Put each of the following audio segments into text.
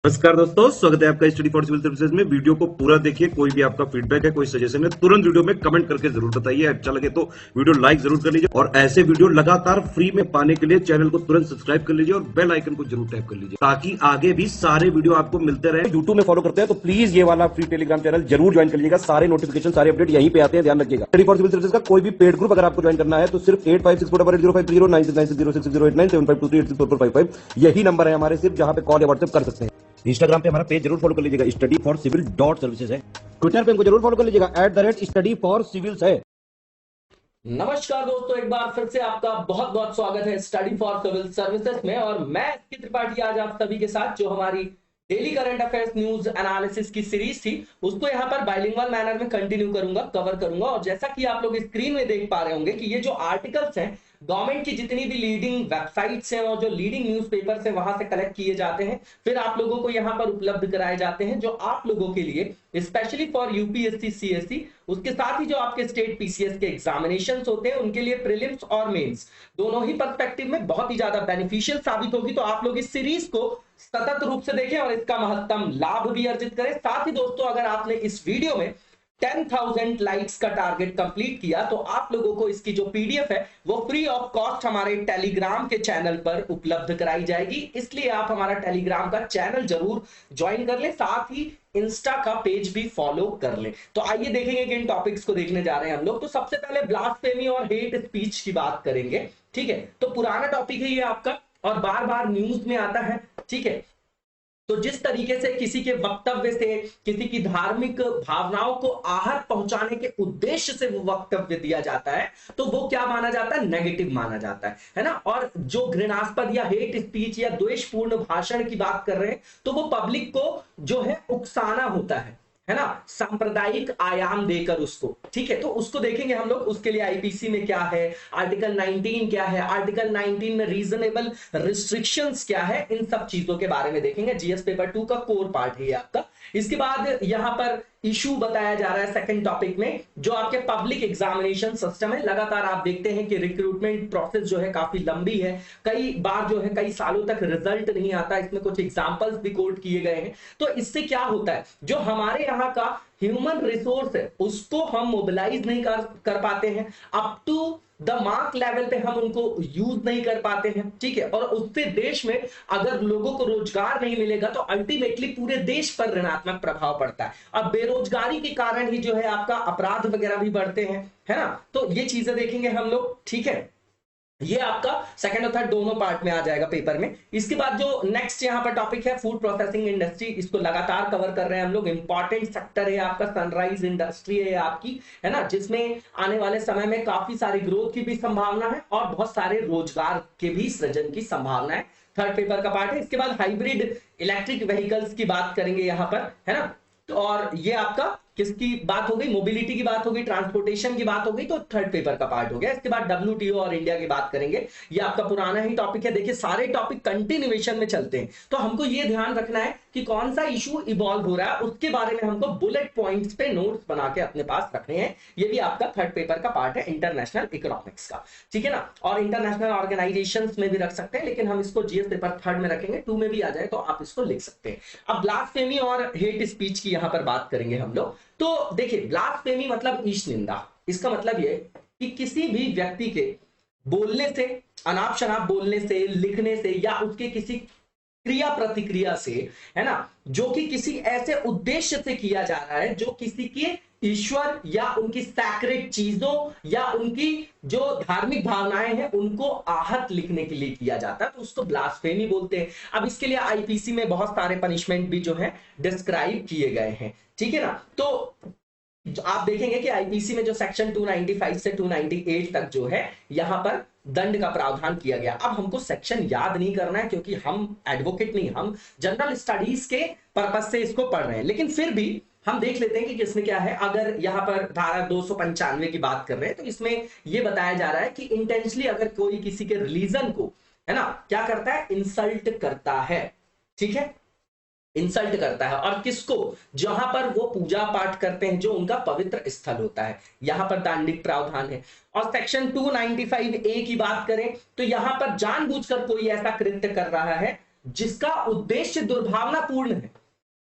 नमस्कार दोस्तों, स्वागत है आपका स्टडी फॉर सिविल सर्विसेज में। वीडियो को पूरा देखिए। कोई भी आपका फीडबैक है, कोई सजेशन है, तुरंत वीडियो में कमेंट करके जरूर बताइए। अच्छा लगे तो वीडियो लाइक जरूर कर लीजिए और ऐसे वीडियो लगातार फ्री में पाने के लिए चैनल को तुरंत सब्सक्राइब कर लीजिए और बेल आइकन को जरूर टैप कर लीजिए ताकि आगे भी सारे वीडियो आपको मिलते रहे। यूट्यूब में फॉलो करते हैं तो प्लीज ये वाला फ्री टेलीग्राम चैनल जरूर ज्वाइन कर लीजिएगा। सारे नोटिफिकेशन, सारे अपडेट यहीं पे आते हैं, ध्यान रखिएगा। स्टडी फॉर सिविल सर्विसेज का कोई भी पेड ग्रुप अगर आपको ज्वाइन करना है तो सिर्फ 856480530969606089786445 यही नंबर है हमारे, सिर्फ जहां पे कॉल या व्हाट्सएप कर सकते हैं। इंस्टाग्राम पे हमारा पेज जरूर फॉलो कर लीजिएगा, स्टडी फॉर सिविल .सर्विसेज है। ट्विटर पे हमको जरूर फॉलो कर लीजिएगा, @स्टडी फॉर सिविल्स है। नमस्कार दोस्तों, एक बार फिर से आपका बहुत बहुत स्वागत है स्टडी फॉर सिविल सर्विसेज में। और मैं एसके त्रिपाठी आज आप सभी के साथ जो हमारी daily current affairs news analysis की सीरीज थी उसको यहाँ पर बाइलिंगुअल मैनर में कंटिन्यू करूंगा, कवर करूंगा। और जैसा कि आप लोग स्क्रीन में देख पा रहे होंगे कि ये जो आर्टिकल्स हैं गवर्नमेंट की जितनी भी लीडिंग वेबसाइट्स हैं और जो लीडिंग न्यूज़पेपर्स हैं वहां से कलेक्ट किए जाते हैं, फिर आप लोगों को यहाँ पर उपलब्ध कराए जाते हैं जो आप लोगों के लिए स्पेशली फॉर यूपीएससी सीएससी, उसके साथ ही जो आपके स्टेट पीसीएस के एग्जामिनेशंस होते हैं उनके लिए प्रीलिम्स और मेंस दोनों ही पर्सपेक्टिव में बहुत ही ज्यादा बेनिफिशियल साबित होगी। तो आप लोग इस सीरीज को सतत रूप से देखें और इसका महत्तम लाभ भी अर्जित करें। साथ ही दोस्तों, अगर आपने इस वीडियो में 10,000 लाइक्स का टारगेट कंप्लीट किया तो आप लोगों को इसकी जो पीडीएफ है वो फ्री ऑफ कॉस्ट हमारे टेलीग्राम के चैनल पर उपलब्ध कराई जाएगी। इसलिए आप हमारा टेलीग्राम का चैनल जरूर ज्वाइन कर लें, साथ ही इंस्टा का पेज भी फॉलो कर लें। तो आइए देखेंगे कि इन टॉपिक्स को देखने जा रहे हैं हम लोग। तो सबसे पहले ब्लास्फेमी और हेट स्पीच की बात करेंगे, ठीक है। तो पुराना टॉपिक है ये आपका और बार बार न्यूज में आता है, ठीक है। तो जिस तरीके से किसी के वक्तव्य से किसी की धार्मिक भावनाओं को आहत पहुंचाने के उद्देश्य से वो वक्तव्य दिया जाता है तो वो क्या माना जाता है, नेगेटिव माना जाता है ना। और जो घृणास्पद या हेट स्पीच या द्वेषपूर्ण भाषण की बात कर रहे हैं तो वो पब्लिक को जो है उकसाना होता है ना, सांप्रदायिक आयाम देकर उसको, ठीक है। तो उसको देखेंगे हम लोग। उसके लिए आईपीसी में क्या है, आर्टिकल 19 क्या है, आर्टिकल 19 में रीजनेबल रिस्ट्रिक्शंस क्या है, इन सब चीजों के बारे में देखेंगे। जीएस पेपर 2 का कोर पार्ट है ये आपका। इसके बाद यहां पर इशू बताया जा रहा है सेकंड टॉपिक में, जो आपके पब्लिक एग्जामिनेशन सिस्टम है। लगातार आप देखते हैं कि रिक्रूटमेंट प्रोसेस जो है काफी लंबी है, कई बार जो है कई सालों तक रिजल्ट नहीं आता। इसमें कुछ एग्जांपल्स भी कोट किए गए हैं। तो इससे क्या होता है, जो हमारे यहाँ का ह्यूमन रिसोर्स है उसको हम मोबिलाइज नहीं कर पाते हैं, up to the mark level पे हम उनको यूज नहीं कर पाते हैं, ठीक है। और उससे देश में अगर लोगों को रोजगार नहीं मिलेगा तो अल्टीमेटली पूरे देश पर ऋणात्मक प्रभाव पड़ता है। अब बेरोजगारी के कारण ही जो है आपका अपराध वगैरह भी बढ़ते हैं, है ना। तो ये चीजें देखेंगे हम लोग, ठीक है। ये आपका सेकंड और थर्ड दोनों पार्ट में आ जाएगा पेपर में। इसके बाद जो नेक्स्ट यहाँ पर टॉपिक है फूड प्रोसेसिंग इंडस्ट्री, इसको लगातार कवर कर रहे हैं हम लोग। इंपॉर्टेंट सेक्टर है आपका, सनराइज इंडस्ट्री है आपकी, है ना, जिसमें आने वाले समय में काफी सारी ग्रोथ की भी संभावना है और बहुत सारे रोजगार के भी सृजन की संभावना है। थर्ड पेपर का पार्ट है। इसके बाद हाइब्रिड इलेक्ट्रिक व्हीकल्स की बात करेंगे यहाँ पर, है ना। तो और ये आपका किसकी बात हो गई, मोबिलिटी की बात हो गई, ट्रांसपोर्टेशन की बात हो गई, तो थर्ड पेपर का पार्ट हो गया। इसके बाद डब्ल्यूटीओ और इंडिया की बात करेंगे। ये आपका पुराना ही टॉपिक है। देखिए सारे टॉपिक कंटिन्यूएशन में चलते हैं तो हमको ये ध्यान रखना है कि कौन सा इशू इवॉल्व हो रहा है, उसके बारे में हमको बुलेट पॉइंट्स पे नोट्स बना के अपने पास रखने हैं। ये भी आपका थर्ड पेपर का पार्ट है इंटरनेशनल इकोनॉमिक्स का, ठीक है ना। और इंटरनेशनल ऑर्गेनाइजेशन में भी रख सकते हैं, लेकिन हम इसको जीएस पेपर थर्ड में रखेंगे, 2 में भी आ जाए तो आप इसको लिख सकते हैं। अब ब्लास्फेमी और हेट स्पीच की यहां पर बात करेंगे हम लोग। तो देखिए ब्लास्फेमी मतलब ईश निंदा। इसका मतलब ये कि किसी भी व्यक्ति के बोलने से, अनाप शनाप बोलने से, लिखने से या उसके किसी क्रिया प्रतिक्रिया से, है ना, जो कि किसी ऐसे उद्देश्य से किया जा रहा है जो किसी के ईश्वर या उनकी सैक्रेड चीजों या उनकी जो धार्मिक भावनाएं हैं उनको आहत लिखने के लिए किया जाता है, तो उसको ब्लास्फेमी बोलते हैं। अब इसके लिए आईपीसी में बहुत सारे पनिशमेंट भी जो है डिस्क्राइब किए गए हैं, ठीक है ना। तो आप देखेंगे कि आईपीसी में जो सेक्शन 295 से 298 तक जो है यहां पर दंड का प्रावधान किया गया। अब हमको सेक्शन याद नहीं करना है क्योंकि हम एडवोकेट नहीं, हम जनरल स्टडीज के पर्पस से इसको पढ़ रहे हैं, लेकिन फिर भी हम देख लेते हैं कि किसमें क्या है। अगर यहां पर धारा 295 की बात कर रहे हैं तो इसमें यह बताया जा रहा है कि इंटेंशनली अगर कोई किसी के रिलीजन को, है ना, क्या करता है, इंसल्ट करता है, ठीक है, इंसल्ट करता है। और किसको, जहां पर वो पूजा पाठ करते हैं, जो उनका पवित्र स्थल होता है, यहां पर दंडिक प्रावधान है। और सेक्शन 295 ए की बात करें तो यहां पर जानबूझकर कोई ऐसा कृत्य कर रहा है जिसका उद्देश्य दुर्भावनापूर्ण है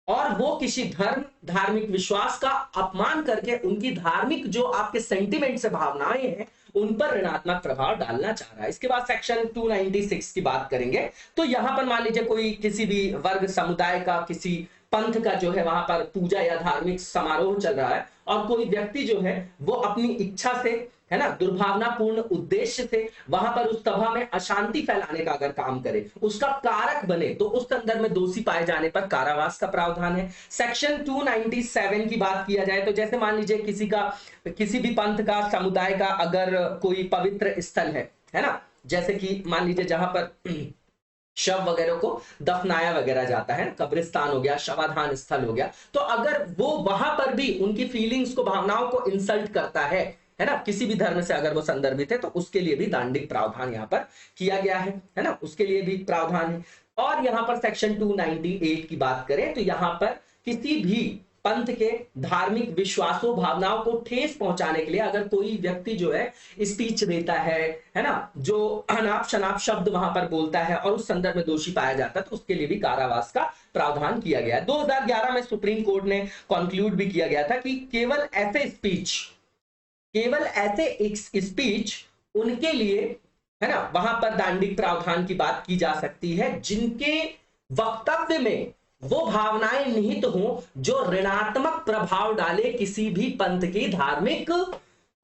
और वो किसी धर्म धार्मिक विश्वास का अपमान करके उनकी धार्मिक जो आपके सेंटिमेंट से भावनाएं हैं उन पर ऋणात्मक प्रभाव डालना चाह रहा है। इसके बाद सेक्शन 296 की बात करेंगे। तो यहां पर मान लीजिए कोई किसी भी वर्ग समुदाय का किसी पंथ का जो है वहां पर पूजा या धार्मिक समारोह चल रहा है और कोई व्यक्ति जो है वो अपनी इच्छा से, है ना, दुर्भावनापूर्ण उद्देश्य से वहां पर उस सभा में अशांति फैलाने का अगर काम करे, उसका कारक बने, तो उस संदर्भ में दोषी पाए जाने पर कारावास का प्रावधान है। सेक्शन 297 की बात किया जाए तो जैसे मान लीजिए किसी भी पंथ का समुदाय का अगर कोई पवित्र स्थल है ना, जैसे कि मान लीजिए जहां पर शव वगैरह को दफनाया वगैरह जाता है, कब्रिस्तान हो गया, शवाधान स्थल हो गया, तो अगर वो वहां पर भी उनकी फीलिंग्स को, भावनाओं को इंसल्ट करता है ना, किसी भी धर्म से अगर वो संदर्भित है, तो उसके लिए भी दांडिक प्रावधान यहाँ पर किया गया है ना, उसके लिए भी प्रावधान है। और यहाँ पर सेक्शन 298 की बात करें तो यहाँ पर किसी भी पंथ के धार्मिक विश्वासों भावनाओं को ठेस पहुंचाने के लिए अगर कोई व्यक्ति जो है स्पीच देता है ना, जो अनाप शनाप शब्द वहां पर बोलता है और उस संदर्भ में दोषी पाया जाता है, तो उसके लिए भी कारावास का प्रावधान किया गया है। 2011 में सुप्रीम कोर्ट ने कंक्लूड भी किया गया था कि केवल ऐसे स्पीच उनके लिए, है ना, वहां पर दांडिक प्रावधान की बात की जा सकती है जिनके वक्तव्य में वो भावनाएं निहित हों जो ऋणात्मक प्रभाव डाले किसी भी पंथ की धार्मिक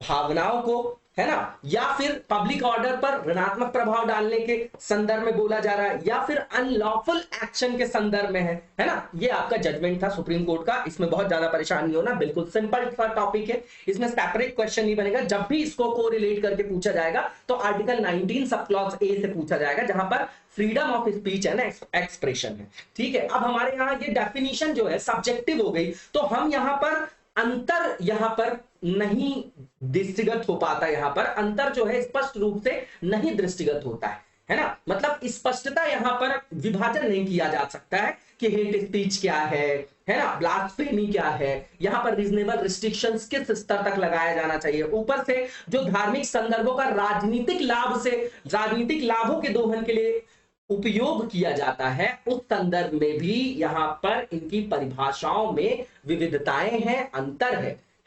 भावनाओं को, है ना, या फिर पब्लिक ऑर्डर पर ऋणात्मक प्रभाव डालने के संदर्भ में बोला जा रहा है, या फिर अनलॉफुल एक्शन के संदर्भ में है ना। ये आपका जजमेंट था सुप्रीम कोर्ट का। इसमें बहुत ज्यादा परेशान नहीं होना, बिल्कुल सिंपल सा टॉपिक है, इसमें सेपरेट क्वेश्चन नहीं बनेगा। जब भी इसको कोरिलेट करके पूछा जाएगा तो आर्टिकल 19 सब क्लॉज ए से पूछा जाएगा, जहां पर फ्रीडम ऑफ स्पीच है ना, एक्सप्रेशन है। ठीक है, अब हमारे यहाँ ये डेफिनेशन जो है सब्जेक्टिव हो गई, तो हम यहाँ पर अंतर यहाँ पर नहीं दृष्टिगत हो पाता, यहाँ पर अंतर जो है स्पष्ट रूप से नहीं दृष्टिगत होता है ना, मतलब स्पष्टता यहाँ पर विभाजन नहीं किया जा सकता है कि हेट स्पीच क्या है ना, ब्लास्फेमी क्या है, यहाँ पर रीजनेबल रिस्ट्रिक्शंस किस स्तर तक लगाया जाना चाहिए। ऊपर से जो धार्मिक संदर्भों का राजनीतिक लाभों के दोहन के लिए उपयोग किया जाता है, उस संदर्भ में भी यहाँ पर इनकी परिभाषाओं में विविधताएं हैं, अंतर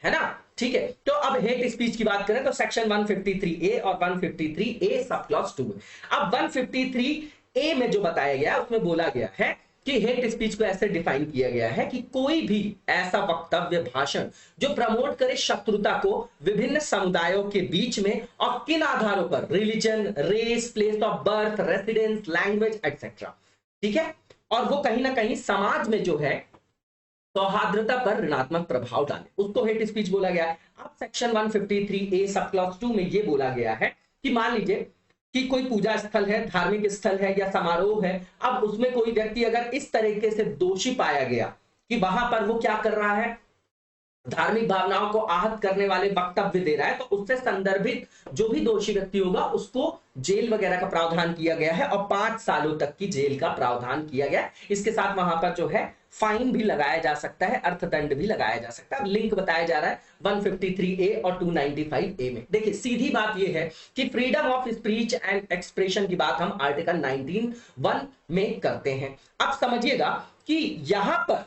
है ना। ठीक है, तो अब हेट स्पीच की बात करें तो सेक्शन 153A और 153A सब क्लॉज 2 है। अब 153A में जो बताया गया उसमें बोला गया है कि हेट स्पीच को ऐसे डिफाइन किया गया है कि कोई भी ऐसा वक्तव्य भाषण जो प्रमोट करे शत्रुता को विभिन्न समुदायों के बीच में और किन आधारों पर, religion, race, place of birth, residence, language etcetera, ठीक है, और वो कहीं ना कहीं समाज में जो है सौहार्द्रता पर ऋणात्मक प्रभाव डाले, उसको हेट स्पीच बोला गया है। अब सेक्शन 153A सब क्लॉज 2 में ये बोला गया है कि मान लीजिए कि कोई पूजा स्थल है, धार्मिक स्थल है या समारोह है, अब उसमें कोई व्यक्ति अगर इस तरीके से दोषी पाया गया कि वहां पर वो क्या कर रहा है, धार्मिक भावनाओं को आहत करने वाले वक्तव्य दे रहा है, तो उससे संदर्भित जो भी दोषी व्यक्ति होगा उसको जेल वगैरह का प्रावधान किया गया है और 5 सालों तक की जेल का प्रावधान किया गया है। इसके साथ वहां पर जो है फाइन भी लगाया जा सकता है, अर्थदंड भी लगाया जा सकता है। लिंक बताया जा रहा है 153A और 295A में। देखिए सीधी बात यह है कि freedom of speech and expression की बात हम आर्टिकल 19(1) में करते हैं। अब समझिएगा कि यहां पर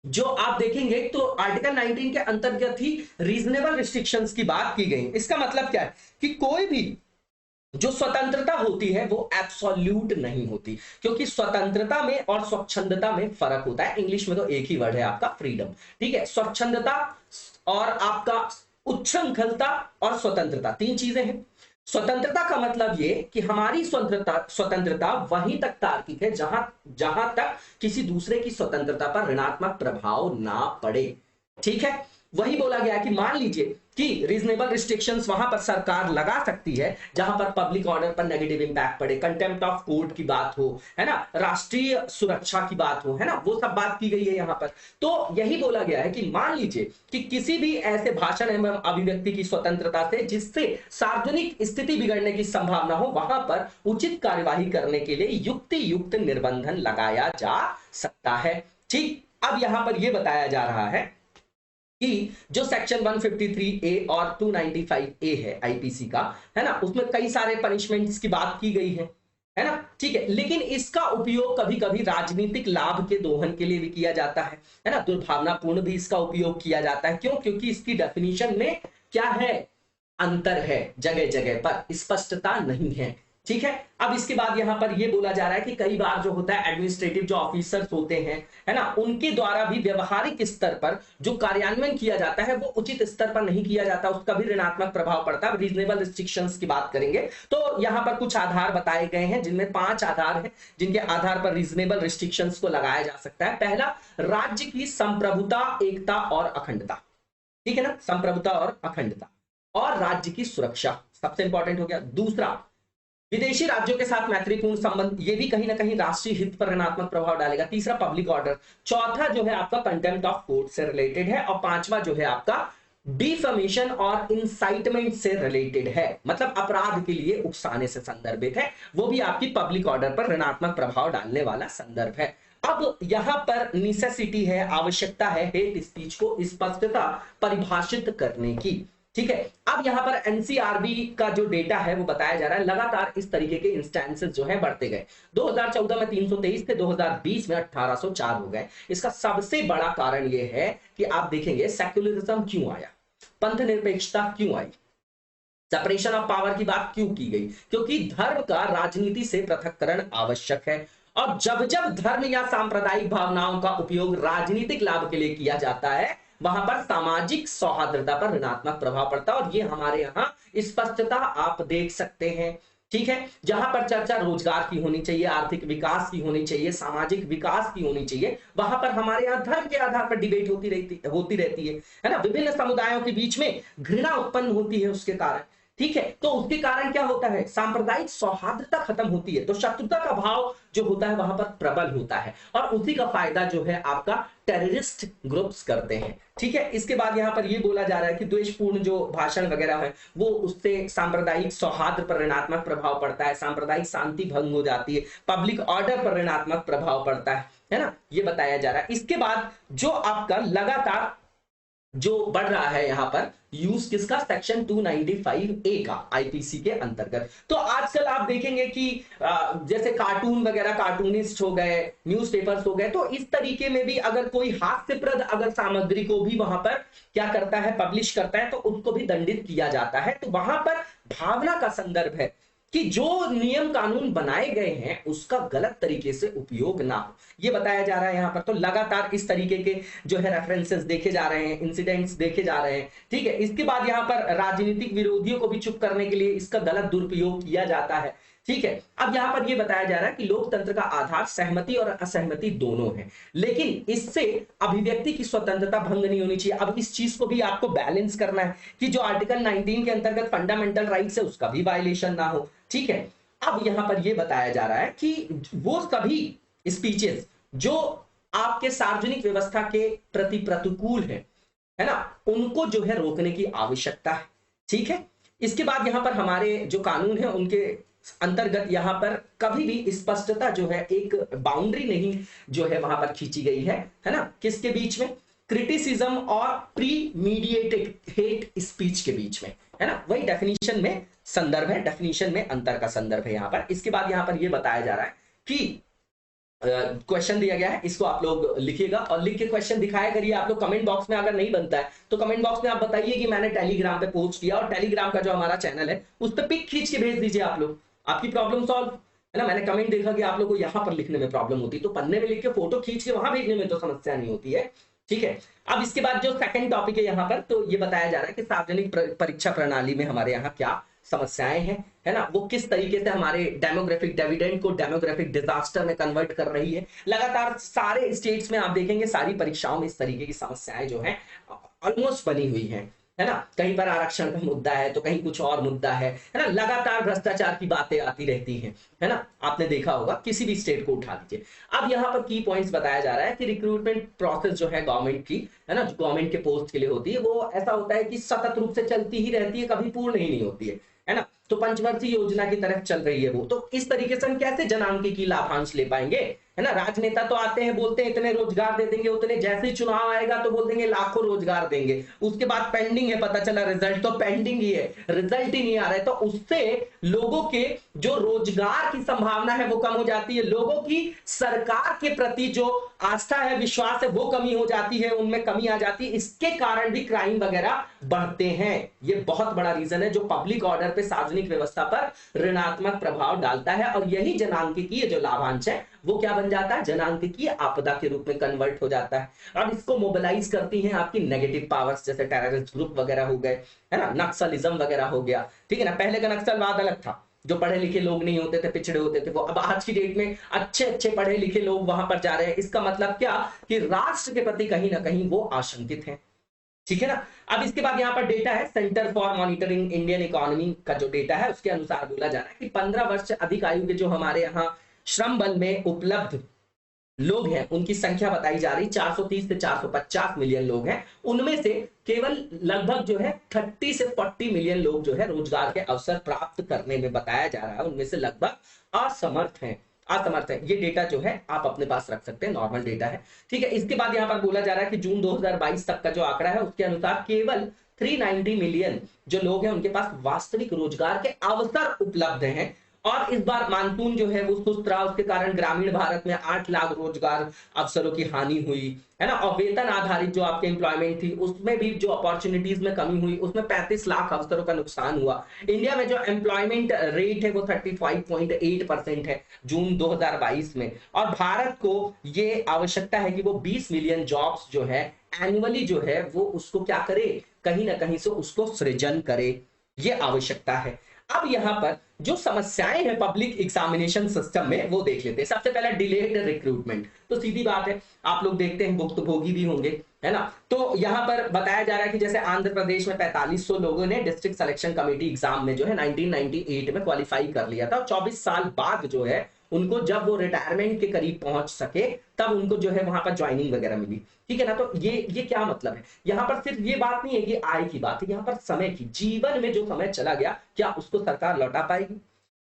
जो आप देखेंगे तो आर्टिकल 19 के अंतर्गत ही रीजनेबल रिस्ट्रिक्शंस की बात की गई। इसका मतलब क्या है कि कोई भी जो स्वतंत्रता होती है वो एब्सोल्यूट नहीं होती, क्योंकि स्वतंत्रता में और स्वच्छंदता में फर्क होता है। इंग्लिश में तो एक ही वर्ड है आपका फ्रीडम, ठीक है। स्वच्छंदता और आपका उच्छृंखलता और स्वतंत्रता 3 चीजें हैं। स्वतंत्रता का मतलब ये कि हमारी स्वतंत्रता वहीं तक तार्किक है जहां तक किसी दूसरे की स्वतंत्रता पर ऋणात्मक प्रभाव ना पड़े, ठीक है। वही बोला गया कि मान लीजिए कि रीजनेबल रिस्ट्रिक्शंस वहां पर सरकार लगा सकती है जहां पर पब्लिक ऑर्डर पर नेगेटिव इंपैक्ट पड़े, कंटेम्प्ट ऑफ कोर्ट की बात हो, है ना, राष्ट्रीय सुरक्षा की बात हो, है ना, वो सब बात की गई है यहां पर। तो यही बोला गया है कि मान लीजिए कि किसी भी ऐसे भाषण एवं अभिव्यक्ति की स्वतंत्रता से जिससे सार्वजनिक स्थिति बिगड़ने की संभावना हो, वहां पर उचित कार्यवाही करने के लिए युक्त निर्बंधन लगाया जा सकता है, ठीक। अब यहां पर यह बताया जा रहा है कि जो सेक्शन 153A और 295A है आईपीसी का, है ना, उसमें कई सारे पनिशमेंट्स की बात की गई है। है ना, ठीक है। लेकिन इसका उपयोग कभी कभी राजनीतिक लाभ के दोहन के लिए भी किया जाता है ना, दुर्भावनापूर्ण भी इसका उपयोग किया जाता है। क्यों? क्योंकि इसकी डेफिनेशन में क्या है, अंतर है, जगह जगह पर स्पष्टता नहीं है, ठीक है। अब इसके बाद यहां पर यह बोला जा रहा है कि कई बार जो होता है एडमिनिस्ट्रेटिव जो ऑफिसर्स होते हैं, है ना, उनके द्वारा भी व्यवहारिक स्तर पर जो कार्यान्वयन किया जाता है वो उचित स्तर पर नहीं किया जाता, उसका भी ऋणात्मक प्रभाव पड़ता है। रीजनेबल रिस्ट्रिक्शंस की बात करेंगे तो यहां पर कुछ आधार बताए गए हैं, जिनमें 5 आधार हैं जिनके आधार पर रीजनेबल रिस्ट्रिक्शंस को लगाया जा सकता है। पहला, राज्य की संप्रभुता, एकता और अखंडता, ठीक है ना, संप्रभुता और अखंडता, और राज्य की सुरक्षा सबसे इंपॉर्टेंट हो गया। दूसरा, विदेशी राज्यों के साथ मैत्रीपूर्ण संबंध, ये भी कहीं ना कहीं राष्ट्रीय हित पर ऋणात्मक प्रभाव डालेगा। तीसरा, पब्लिक ऑर्डर। चौथा जो है आपका कंटेम्प्ट ऑफ कोर्ट से रिलेटेड है, और पांचवा जो है आपका डिफेमेशन और इंसाइटमेंट से रिलेटेड है, मतलब अपराध के लिए उकसाने से संदर्भित है, वो भी आपकी पब्लिक ऑर्डर पर ऋणात्मक प्रभाव डालने वाला संदर्भ है। अब यहां पर निसेसिटी है, आवश्यकता है हेट स्पीच को स्पष्टता परिभाषित करने की, ठीक है। अब यहां पर एनसीआरबी का जो डेटा है वो बताया जा रहा है, लगातार इस तरीके के इंस्टेंसेस जो है बढ़ते गए। 2014 में 323 थे, 2020 में 1804 हो गए। इसका सबसे बड़ा कारण ये है कि आप देखेंगे सेक्युलरिज्म क्यों आया, पंथ निरपेक्षता क्यों आई, सेपरेशन ऑफ पावर की बात क्यों की गई, क्योंकि धर्म का राजनीति से पृथक्करण आवश्यक है। और जब जब धर्म या सांप्रदायिक भावनाओं का उपयोग राजनीतिक लाभ के लिए किया जाता है, वहां पर सामाजिक सौहार्दता पर ऋणात्मक प्रभाव पड़ता है, और ये हमारे यहां स्पष्टता आप देख सकते हैं, ठीक है। जहां पर चर्चा रोजगार की होनी चाहिए, आर्थिक विकास की होनी चाहिए, सामाजिक विकास की होनी चाहिए, वहां पर हमारे यहां धर्म के आधार पर डिबेट होती रहती है ना, विभिन्न समुदायों के बीच में घृणा उत्पन्न होती है उसके कारण, ठीक है। तो उसके कारण क्या होता है, सांप्रदायिक सौहार्दता खत्म होती है, तो शत्रुता का भाव जो होता है वहां पर प्रबल होता है, और उसी का फायदा जो है आपका टेररिस्ट ग्रुप्स करते हैं, ठीक है। इसके बाद यहां पर यह बोला जा रहा है कि द्वेषपूर्ण जो भाषण वगैरह है वो उससे सांप्रदायिक सौहार्द पर ऋणात्मक प्रभाव पड़ता है, सांप्रदायिक शांति भंग हो जाती है, पब्लिक ऑर्डर पर ऋणात्मक प्रभाव पड़ता है ना, ये बताया जा रहा है। इसके बाद जो आपका लगातार जो बढ़ रहा है यहां पर यूज किसका, सेक्शन 295A का आईपीसी के अंतर्गत। तो आजकल आप देखेंगे कि जैसे कार्टून वगैरह, कार्टूनिस्ट हो गए, न्यूज़पेपर्स हो गए, तो इस तरीके में भी अगर कोई हास्यप्रद अगर सामग्री को भी वहां पर क्या करता है, पब्लिश करता है, तो उसको भी दंडित किया जाता है। तो वहां पर भावना का संदर्भ है कि जो नियम कानून बनाए गए हैं उसका गलत तरीके से उपयोग ना हो, ये बताया जा रहा है यहां पर। तो लगातार इस तरीके के जो है रेफरेंसेस देखे जा रहे हैं, इंसिडेंट्स देखे जा रहे हैं, ठीक है। इसके बाद यहां पर राजनीतिक विरोधियों को भी चुप करने के लिए इसका गलत दुरुपयोग किया जाता है, ठीक है। अब यहां पर यह बताया जा रहा है कि लोकतंत्र का आधार सहमति और असहमति दोनों है, लेकिन इससे अभिव्यक्ति की स्वतंत्रता भंग नहीं होनी चाहिए। अब इस चीज को भी आपको बैलेंस करना है कि जो आर्टिकल 19 के अंतर्गत फंडामेंटल राइट्स है उसका भी वायलेशन ना हो, ठीक है। अब यहां पर यह बताया जा रहा है कि वो सभी स्पीचेस जो आपके सार्वजनिक व्यवस्था के प्रति प्रतिकूल है ना, उनको जो है रोकने की आवश्यकता है, ठीक है। इसके बाद यहां पर हमारे जो कानून है उनके अंतर्गत यहां पर कभी भी स्पष्टता जो है, एक बाउंड्री नहीं जो है वहां पर खींची गई है ना, किसके बीच में, क्रिटिसिज्म और प्रीमीडिएटेड हेट स्पीच के बीच में, है ना, वही डेफिनेशन में संदर्भ है, डेफिनेशन में अंतर का संदर्भ है यहां पर। इसके बाद यहां पर यह बताया जा रहा है कि क्वेश्चन दिया गया है, इसको आप लोग लिखिएगा और लिख के क्वेश्चन दिखाया करिए आप लोग कमेंट बॉक्स में। अगर नहीं बनता है तो कमेंट बॉक्स में आप बताइए कि मैंने टेलीग्राम पे पोस्ट किया, और टेलीग्राम का जो हमारा चैनल है उस पर पिक खींच के भेज दीजिए आप लोग, आपकी प्रॉब्लम सॉल्व, है ना। मैंने कमेंट देखा कि आप लोग को यहां पर लिखने में प्रॉब्लम होती है, तो पन्ने में लिख के फोटो खींच के वहां भेजने में तो समस्या नहीं होती है, ठीक है। अब इसके बाद जो सेकंड टॉपिक है यहां पर, तो ये बताया जा रहा है कि सार्वजनिक परीक्षा प्रणाली में हमारे यहाँ क्या समस्याएं हैं, है ना, वो किस तरीके से हमारे डेमोग्राफिक डिविडेंड को डेमोग्राफिक डिजास्टर में कन्वर्ट कर रही है। लगातार सारे स्टेट्स में आप देखेंगे सारी परीक्षाओं में इस तरीके की समस्याएं जो हैं ऑलमोस्ट बनी हुई हैं, है ना। कहीं पर आरक्षण का मुद्दा है तो कहीं कुछ और मुद्दा है ना, लगातार भ्रष्टाचार की बातें आती रहती हैं, है ना, आपने देखा होगा, किसी भी स्टेट को उठा लीजिए। अब यहाँ पर की पॉइंट्स बताया जा रहा है कि रिक्रूटमेंट प्रोसेस जो है गवर्नमेंट की, है ना, गवर्नमेंट के पोस्ट के लिए होती है, वो ऐसा होता है कि सतत रूप से चलती ही रहती है, कभी पूर्ण ही नहीं होती है ना। तो पंचवर्षीय योजना की तरफ चल रही है वो, तो इस तरीके से हम कैसे जनांकीय की लाभांश ले पाएंगे, है ना। राजनेता तो आते हैं, बोलते हैं इतने रोजगार दे देंगे, उतने, जैसे ही चुनाव आएगा तो बोल देंगे लाखों रोजगार देंगे, उसके बाद पेंडिंग है, पता चला रिजल्ट तो पेंडिंग ही है, रिजल्ट ही नहीं आ रहा है। तो उससे लोगों के जो रोजगार की संभावना है वो कम हो जाती है, लोगों की सरकार के प्रति जो आस्था है, विश्वास है, वो कमी हो जाती है, उनमें कमी आ जाती है। इसके कारण भी क्राइम वगैरह बढ़ते हैं। ये बहुत बड़ा रीजन है जो पब्लिक ऑर्डर पे, सार्वजनिक व्यवस्था पर ऋणात्मक प्रभाव डालता है। और यही जनांकिकीय जो लाभांश है वो क्या बन जाता है, जनांकिकीय आपदा के रूप में कन्वर्ट हो जाता है। अब इसको मोबिलाइज करती हैं आपकी नेगेटिव पावर्स, जैसे टेररिस्ट ग्रुप वगैरह हो गए, है ना, नक्सलिज्म वगैरह हो गया, ठीक है ना। पहले का नक्सलवाद अलग था, जो पढ़े लिखे लोग नहीं होते थे, पिछड़े होते थे, वो अब आज की डेट में अच्छे अच्छे पढ़े लिखे लोग वहां पर जा रहे हैं। इसका मतलब क्या, कि राष्ट्र के प्रति कहीं ना कहीं वो आशंकित हैं, ठीक है ना। अब इसके बाद यहाँ पर डेटा है, centre for monitoring Indian economy का जो डेटा है उसके अनुसार बोला जा रहा है कि 15 वर्ष से अधिक आयु के जो हमारे यहाँ श्रम बल में उपलब्ध लोग हैं उनकी संख्या बताई जा रही 430 से 450 मिलियन लोग हैं। उनमें से केवल लगभग जो है 30 से 40 मिलियन लोग जो है रोजगार के अवसर प्राप्त करने में बताया जा रहा है, उनमें से लगभग असमर्थ हैं। ये डेटा जो है आप अपने पास रख सकते हैं, नॉर्मल डेटा है, ठीक है। इसके बाद यहां पर बोला जा रहा है कि जून 2022 तक का जो आंकड़ा है उसके अनुसार केवल 390 मिलियन जो लोग हैं उनके पास वास्तविक रोजगार के अवसर उपलब्ध हैं। और इस बार मानसून जो है वो सुस्त रहा, उसके कारण ग्रामीण भारत में 8 लाख रोजगार अवसरों की हानि हुई, है ना। और वेतन आधारित जो आपके एम्प्लॉयमेंट थी उसमें भी जो अपॉर्चुनिटीज में कमी हुई, उसमें 35 लाख अवसरों का नुकसान हुआ। इंडिया में जो एम्प्लॉयमेंट रेट है वो 35.8% है जून 2022 में। और भारत को ये आवश्यकता है कि वो 20 मिलियन जॉब्स जो है एनुअली जो है वो उसको क्या करे, कहीं ना कहीं से उसको सृजन करे, ये आवश्यकता है। अब यहां पर जो समस्याएं हैं पब्लिक एग्जामिनेशन सिस्टम में वो देख लेते हैं। सबसे पहला डिलेड रिक्रूटमेंट, तो सीधी बात है, आप लोग देखते हैं भुक्तभोगी भी होंगे, है ना। तो यहां पर बताया जा रहा है कि जैसे आंध्र प्रदेश में 4500 लोगों ने डिस्ट्रिक्ट सिलेक्शन कमेटी एग्जाम में जो है 1998 में क्वालिफाई कर लिया था, और 24 साल बाद जो है उनको, जब वो रिटायरमेंट के करीब पहुंच सके तब उनको जो है वहां पर ज्वाइनिंग वगैरह मिली, ठीक है ना। तो ये क्या मतलब है, यहां पर सिर्फ ये बात नहीं है कि आय की बात है, यहां पर समय की, जीवन में जो समय चला गया क्या उसको सरकार लौटा पाएगी।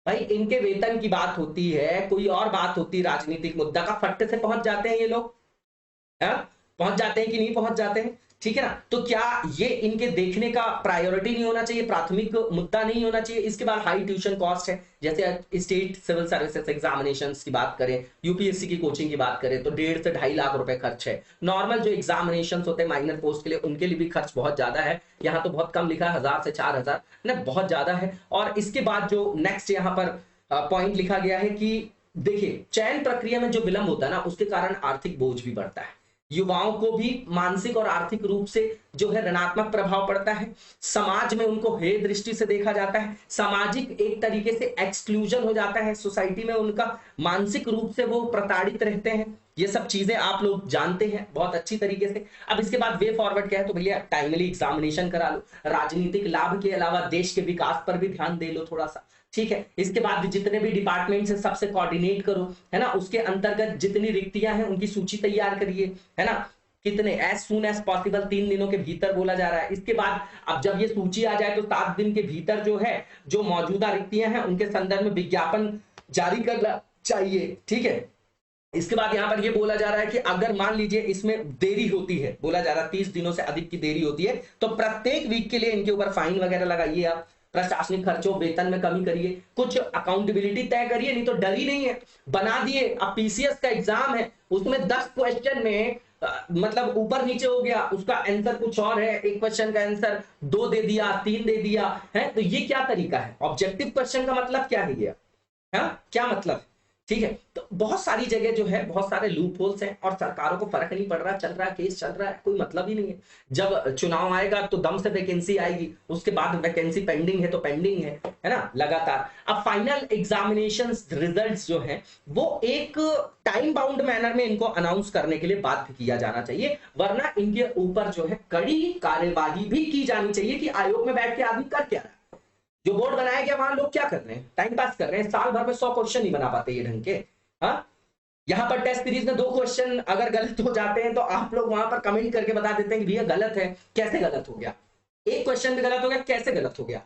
भाई इनके वेतन की बात होती है, कोई और बात होती, राजनीतिक मुद्दा का फट्टे से पहुंच जाते हैं ये लोग, है? पहुंच जाते हैं कि नहीं पहुंच जाते हैं, ठीक है ना। तो क्या ये इनके देखने का प्रायोरिटी नहीं होना चाहिए, प्राथमिक मुद्दा नहीं होना चाहिए। इसके बाद हाई ट्यूशन कॉस्ट है, जैसे स्टेट सिविल सर्विसेज एग्जामिनेशंस की बात करें, यूपीएससी की कोचिंग की बात करें तो 1.5 से 2.5 लाख रुपए खर्च है। नॉर्मल जो एग्जामिनेशंस होते हैं माइनर पोस्ट के लिए, उनके लिए भी खर्च बहुत ज्यादा है। यहाँ तो बहुत कम लिखा है, 1000 से 4000 ना, बहुत ज्यादा है। और इसके बाद जो नेक्स्ट यहाँ पर पॉइंट लिखा गया है कि देखिए चयन प्रक्रिया में जो विलंब होता है ना उसके कारण आर्थिक बोझ भी बढ़ता है, युवाओं को भी मानसिक और आर्थिक रूप से जो है ऋणात्मक प्रभाव पड़ता है, समाज में उनको हे दृष्टि से देखा जाता है, सामाजिक एक तरीके से एक्सक्लूजन हो जाता है, सोसाइटी में उनका मानसिक रूप से वो प्रताड़ित रहते हैं। ये सब चीजें आप लोग जानते हैं बहुत अच्छी तरीके से। अब इसके बाद वे फॉरवर्ड क्या है, तो भैया टाइमली एग्जामिनेशन करा लो, राजनीतिक लाभ के अलावा देश के विकास पर भी ध्यान दे लो थोड़ा सा, ठीक है। इसके बाद जितने भी डिपार्टमेंट है सबसे कोऑर्डिनेट करो, है ना, उसके अंतर्गत जितनी रिक्तियां हैं उनकी सूची तैयार करिए, है ना, कितने एज सून एज पॉसिबल 3 दिनों के भीतर बोला जा रहा है। इसके बाद अब जब ये सूची आ जाए तो 7 दिन के भीतर जो है जो मौजूदा रिक्तियां हैं उनके संदर्भ में विज्ञापन जारी करना चाहिए, ठीक है। इसके बाद यहां पर ये बोला जा रहा है कि अगर मान लीजिए इसमें देरी होती है, बोला जा रहा है 30 दिनों से अधिक की देरी होती है, तो प्रत्येक वीक के लिए इनके ऊपर फाइन वगैरह लगाइए, आप प्रशासनिक खर्चों वेतन में कमी करिए, कुछ अकाउंटेबिलिटी तय करिए, नहीं तो डर ही नहीं है, बना दिए। अब पीसीएस का एग्जाम है उसमें 10 क्वेश्चन में मतलब ऊपर नीचे हो गया, उसका आंसर कुछ और है, एक क्वेश्चन का आंसर 2 दे दिया, 3 दे दिया है, तो ये क्या तरीका है। ऑब्जेक्टिव क्वेश्चन का मतलब क्या है ये, क्या मतलब, ठीक है। तो बहुत सारी जगह जो है बहुत सारे लूप होल्स हैं और सरकारों को फर्क नहीं पड़ रहा, चल रहा है केस चल रहा है, कोई मतलब ही नहीं है। जब चुनाव आएगा तो दम से वैकेंसी आएगी, उसके बाद वैकेंसी पेंडिंग है तो पेंडिंग है ना, लगातार। अब फाइनल एग्जामिनेशन रिजल्ट्स जो है वो एक टाइम बाउंड मैनर में इनको अनाउंस करने के लिए बाध्य किया जाना चाहिए, वरना इनके ऊपर जो है कड़ी कार्यवाही भी की जानी चाहिए कि आयोग में बैठ के आदमी कर क्या रहा है। जो बोर्ड बनाया गया वहां लोग क्या कर रहे हैं, टाइम पास कर रहे हैं, साल भर में 100 क्वेश्चन नहीं बना पाते ये ढंग के। हाँ, यहां पर टेस्ट सीरीज में 2 क्वेश्चन अगर गलत हो जाते हैं तो आप लोग वहां पर कमेंट करके बता देते हैं कि भैया गलत है, कैसे गलत हो गया, एक क्वेश्चन भी गलत हो गया, कैसे गलत हो गया,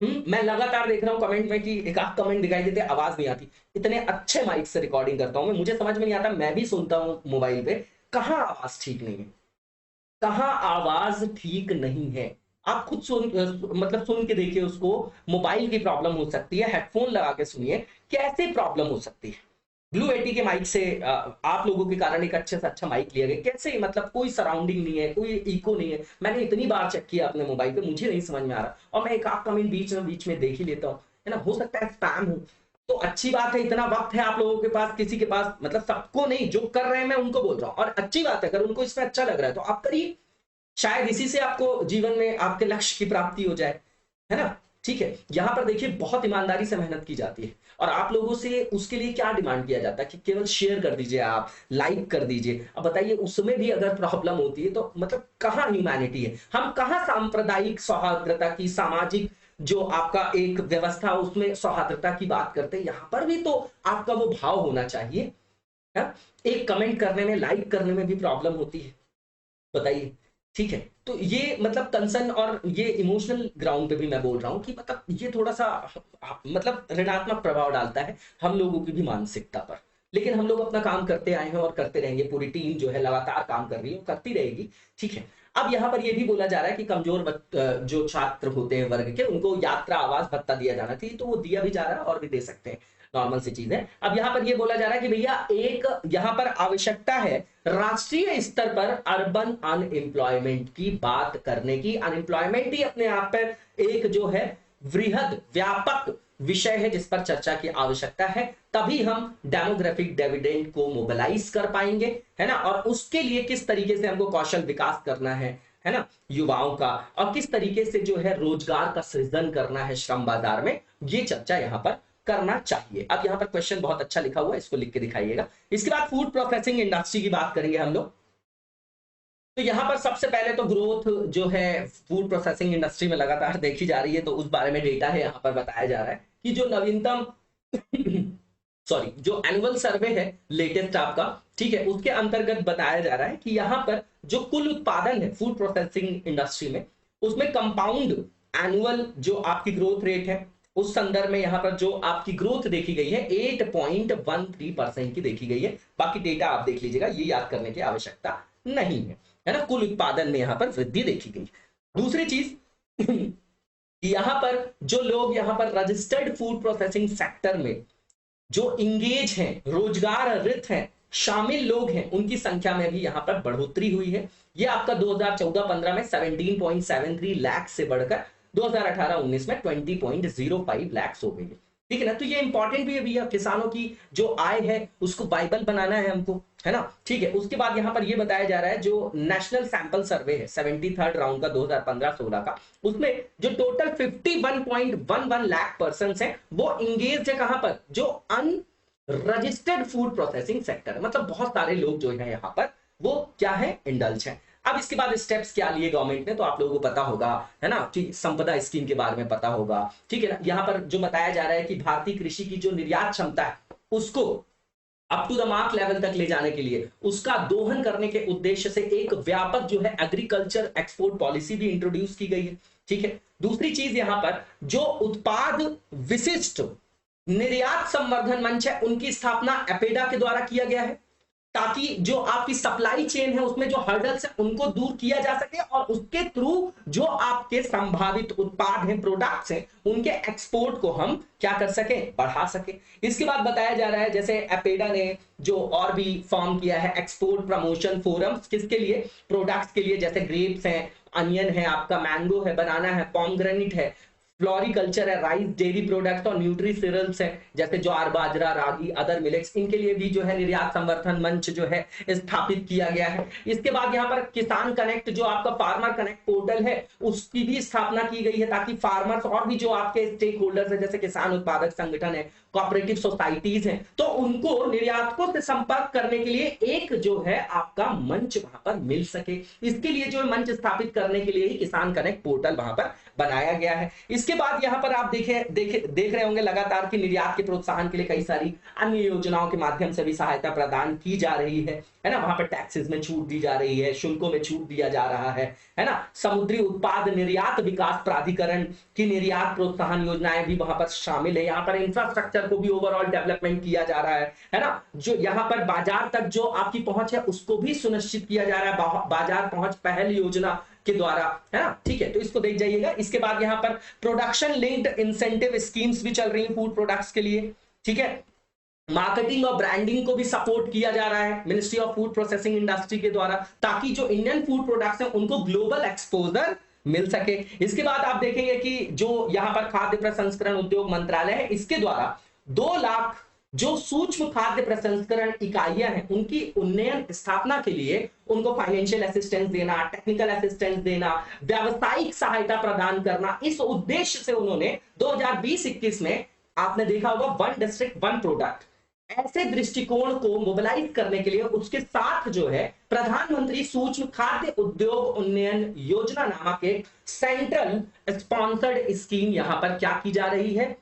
मैं लगातार देख रहा हूं कमेंट में कि एक आध कमेंट दिखाई देते, आवाज नहीं आती। इतने अच्छे माइक से रिकॉर्डिंग करता हूं मैं, मुझे समझ में नहीं आता, मैं भी सुनता हूं मोबाइल पे, कहां आवाज ठीक नहीं है, कहां आवाज ठीक नहीं है। आप खुद सुन, मतलब सुन के देखिए उसको। मोबाइल की प्रॉब्लम हो सकती है, हेडफोन लगा के सुनिए, कैसे प्रॉब्लम हो सकती है। ब्लू एटी के माइक से आप लोगों के कारण एक अच्छे से अच्छा माइक लिया गया, कैसे, मतलब कोई सराउंडिंग नहीं है, कोई इको नहीं है। मैंने इतनी बार चेक किया अपने मोबाइल पे, मुझे नहीं समझ में आ रहा, और मैं एक आध कमेंट बीच में देख ही लेता हूँ, है ना, हो सकता है स्पैम हो। तो अच्छी बात है, इतना वक्त है आप लोगों के पास, किसी के पास, मतलब सबको नहीं, जो कर रहे हैं मैं उनको बोल रहा हूँ, और अच्छी बात है, अगर उनको इसमें अच्छा लग रहा है तो आप करिए, शायद इसी से आपको जीवन में आपके लक्ष्य की प्राप्ति हो जाए, है ना। ठीक है, यहां पर देखिए बहुत ईमानदारी से मेहनत की जाती है, और आप लोगों से उसके लिए क्या डिमांड किया जाता है कि केवल शेयर कर दीजिए, आप लाइक कर दीजिए। अब बताइए, उसमें भी अगर प्रॉब्लम होती है तो मतलब कहां ह्यूमैनिटी है, हम कहां सांप्रदायिक सौहार्द्रता की, सामाजिक जो आपका एक व्यवस्था उसमें सौहार्द्रता की बात करते हैं। यहां पर भी तो आपका वो भाव होना चाहिए, है? एक कमेंट करने में, लाइक करने में भी प्रॉब्लम होती है, बताइए। ठीक है, तो ये मतलब कंसर्न, और ये इमोशनल ग्राउंड पे भी मैं बोल रहा हूं कि मतलब ये थोड़ा सा मतलब ऋणात्मक प्रभाव डालता है हम लोगों की भी मानसिकता पर। लेकिन हम लोग अपना काम करते आए हैं और करते रहेंगे, पूरी टीम जो है लगातार काम कर रही है, करती रहेगी। ठीक है, अब यहाँ पर ये भी बोला जा रहा है कि कमजोर जो छात्र होते हैं वर्ग के, उनको यात्रा आवास भत्ता दिया जाना चाहिए, तो वो दिया भी जा रहा है और भी दे सकते हैं, नॉर्मल सी चीज है। अब यहाँ पर ये बोला जा रहा है कि भैया एक यहाँ पर आवश्यकता है राष्ट्रीय स्तर पर अर्बन अनएम्प्लॉयमेंट की बात करने की। अनएम्प्लॉयमेंट ही अपने आप पर एक जो है वृहद व्यापक विषय है जिस पर चर्चा की आवश्यकता है, तभी हम डेमोग्राफिक डिविडेंड को मोबिलाइज कर पाएंगे, है ना। और उसके लिए किस तरीके से हमको कौशल विकास करना है ना, युवाओं का, और किस तरीके से जो है रोजगार का सृजन करना है श्रम बाजार में, ये चर्चा यहां पर करना चाहिए। अब यहां पर क्वेश्चन बहुत अच्छा लिखा हुआ है, इसको लिख के दिखाइएगा। इसके बाद फूड प्रोसेसिंग इंडस्ट्री की बात करेंगे हम लोग। तो यहां पर सबसे पहले तो ग्रोथ जो है फूड प्रोसेसिंग इंडस्ट्री में लगातार देखी जा रही है, तो उस बारे में डेटा है यहां पर बताया जा रहा है कि जो नवीनतम सॉरी, जो एनुअल सर्वे है लेटेस्ट आपका, ठीक है, उसके अंतर्गत बताया जा रहा है कि यहां पर जो कुल उत्पादन है फूड प्रोसेसिंग इंडस्ट्री में, उसमें कंपाउंड एनुअल जो आपकी ग्रोथ रेट है, उस संदर्भ में यहां पर जो आपकी ग्रोथ देखी गई है 8.13% की देखी गई है। बाकी डेटा आप देख लीजिएगा, ये याद करने की आवश्यकता नहीं है ना। कुल उत्पादन में यहां पर वृद्धि देखी गई। दूसरी चीज यहां पर जो लोग यहां पर रजिस्टर्ड फूड प्रोसेसिंग सेक्टर में जो इंगेज हैं, रोजगार रहित हैं, शामिल लोग हैं, उनकी संख्या में भी यहां पर बढ़ोतरी हुई है। ये आपका 2014-15 में 17.73 लाख से बढ़कर 2018-19 में 20.05 लाख हो गई है। ठीक है ना, तो ये इंपॉर्टेंट भी है भैया, किसानों की जो आय है उसको बाइबल बनाना है हमको, है ना। ठीक है, उसके बाद यहां पर ये बताया जा रहा है जो नेशनल सैंपल सर्वे है 73rd राउंड का 2015-16 का, उसमें जो टोटल 51.11 लाख पर्सन है वो इंगेज है कहां पर, जो अनरजिस्टर्ड फूड प्रोसेसिंग सेक्टर, मतलब बहुत सारे लोग जो है यहां पर वो क्या है, इंडल्ज है। अब इसके बाद स्टेप्स क्या लिए गवर्नमेंट ने, तो आप लोगों को पता होगा, है ना, ठीक, संपदा स्कीम के बारे में पता होगा, ठीक है ना। यहां पर जो बताया जा रहा है कि भारतीय कृषि की जो निर्यात क्षमता है उसको up to the mark level तक ले जाने के लिए उसका दोहन करने के उद्देश्य से एक व्यापक जो है एग्रीकल्चर एक्सपोर्ट पॉलिसी भी इंट्रोड्यूस की गई है। ठीक है, दूसरी चीज यहां पर जो उत्पाद विशिष्ट निर्यात संवर्धन मंच है उनकी स्थापना एपेडा के द्वारा किया गया है, ताकि जो आपकी सप्लाई चेन है उसमें जो हर्डल्स है उनको दूर किया जा सके, और उसके थ्रू जो आपके संभावित उत्पाद हैं, प्रोडक्ट्स हैं, उनके एक्सपोर्ट को हम क्या कर सके, बढ़ा सके। इसके बाद बताया जा रहा है जैसे एपेडा ने जो और भी फॉर्म किया है एक्सपोर्ट प्रमोशन फोरम्स, किसके लिए, प्रोडक्ट्स के लिए, जैसे ग्रेप्स हैं, अनियन है, आपका मैंगो है, बनाना है, पॉमग्रेनेट है, फ्लोरिकल्चर है, राइस, डेयरी प्रोडक्ट्स और न्यूट्री सीरियल्स है जैसे ज्वार, बाजरा, रागी, अदर मिलेट्स, इनके लिए भी जो है निर्यात संवर्धन मंच जो है स्थापित किया गया है। इसके बाद यहाँ पर किसान कनेक्ट जो आपका फार्मर कनेक्ट पोर्टल है उसकी भी स्थापना की गई है, ताकि फार्मर्स और भी जो आपके स्टेक होल्डर्स है जैसे किसान उत्पादक संगठन है कोऑपरेटिव सोसाइटीज हैं, तो उनको निर्यातकों से संपर्क करने के लिए एक जो है आपका मंच वहां पर मिल सके, इसके लिए जो मंच स्थापित करने के लिए ही किसान कनेक्ट पोर्टल वहां पर बनाया गया है। इसके बाद यहां पर आप देख रहे होंगे लगातार कि निर्यात के प्रोत्साहन के लिए कई सारी अन्य योजनाओं के माध्यम से भी सहायता प्रदान की जा रही है ना। वहां पर टैक्सेस में छूट दी जा रही है, शुल्कों में छूट दिया जा रहा है ना। समुद्री उत्पाद निर्यात विकास प्राधिकरण की निर्यात प्रोत्साहन योजनाएं भी वहां पर शामिल है। यहाँ पर इंफ्रास्ट्रक्चर को भी ओवरऑल डेवलपमेंट किया जा रहा है ना। जो यहाँ पर बाजार तक जो आपकी पहुंच है उसको भी सुनिश्चित किया जा रहा है, बाजार पहुंच पहल योजना के द्वारा, है ना। ठीक है, तो इसको देख जाइएगा। इसके बाद यहाँ पर प्रोडक्शन लिंक्ड इंसेंटिव स्कीम्स भी चल रही है फूड प्रोडक्ट्स के लिए। ठीक है, मार्केटिंग और ब्रांडिंग को भी सपोर्ट किया जा रहा है ministry of food processing industry के द्वारा, ताकि जो इंडियन फूड प्रोडक्ट्स हैं उनको ग्लोबल एक्सपोजर मिल सके। इसके बाद आप देखेंगे कि जो यहाँ पर खाद्य प्रसंस्करण उद्योग मंत्रालय है, इसके द्वारा 2 लाख जो सूक्ष्म खाद्य प्रसंस्करण इकाइयां हैं उनकी उन्नयन स्थापना के लिए उनको फाइनेंशियल असिस्टेंस देना, टेक्निकल असिस्टेंस देना, व्यावसायिक सहायता प्रदान करना, इस उद्देश्य से उन्होंने 2020-21 में आपने देखा होगा वन डिस्ट्रिक्ट वन प्रोडक्ट, ऐसे दृष्टिकोण को मोबिलाइज करने के लिए उसके साथ जो है प्रधानमंत्री सूक्ष्म खाद्य उद्योग उन्नयन योजना नामक एक सेंट्रल स्पॉन्सर्ड स्कीम यहां पर क्या की जा रही है,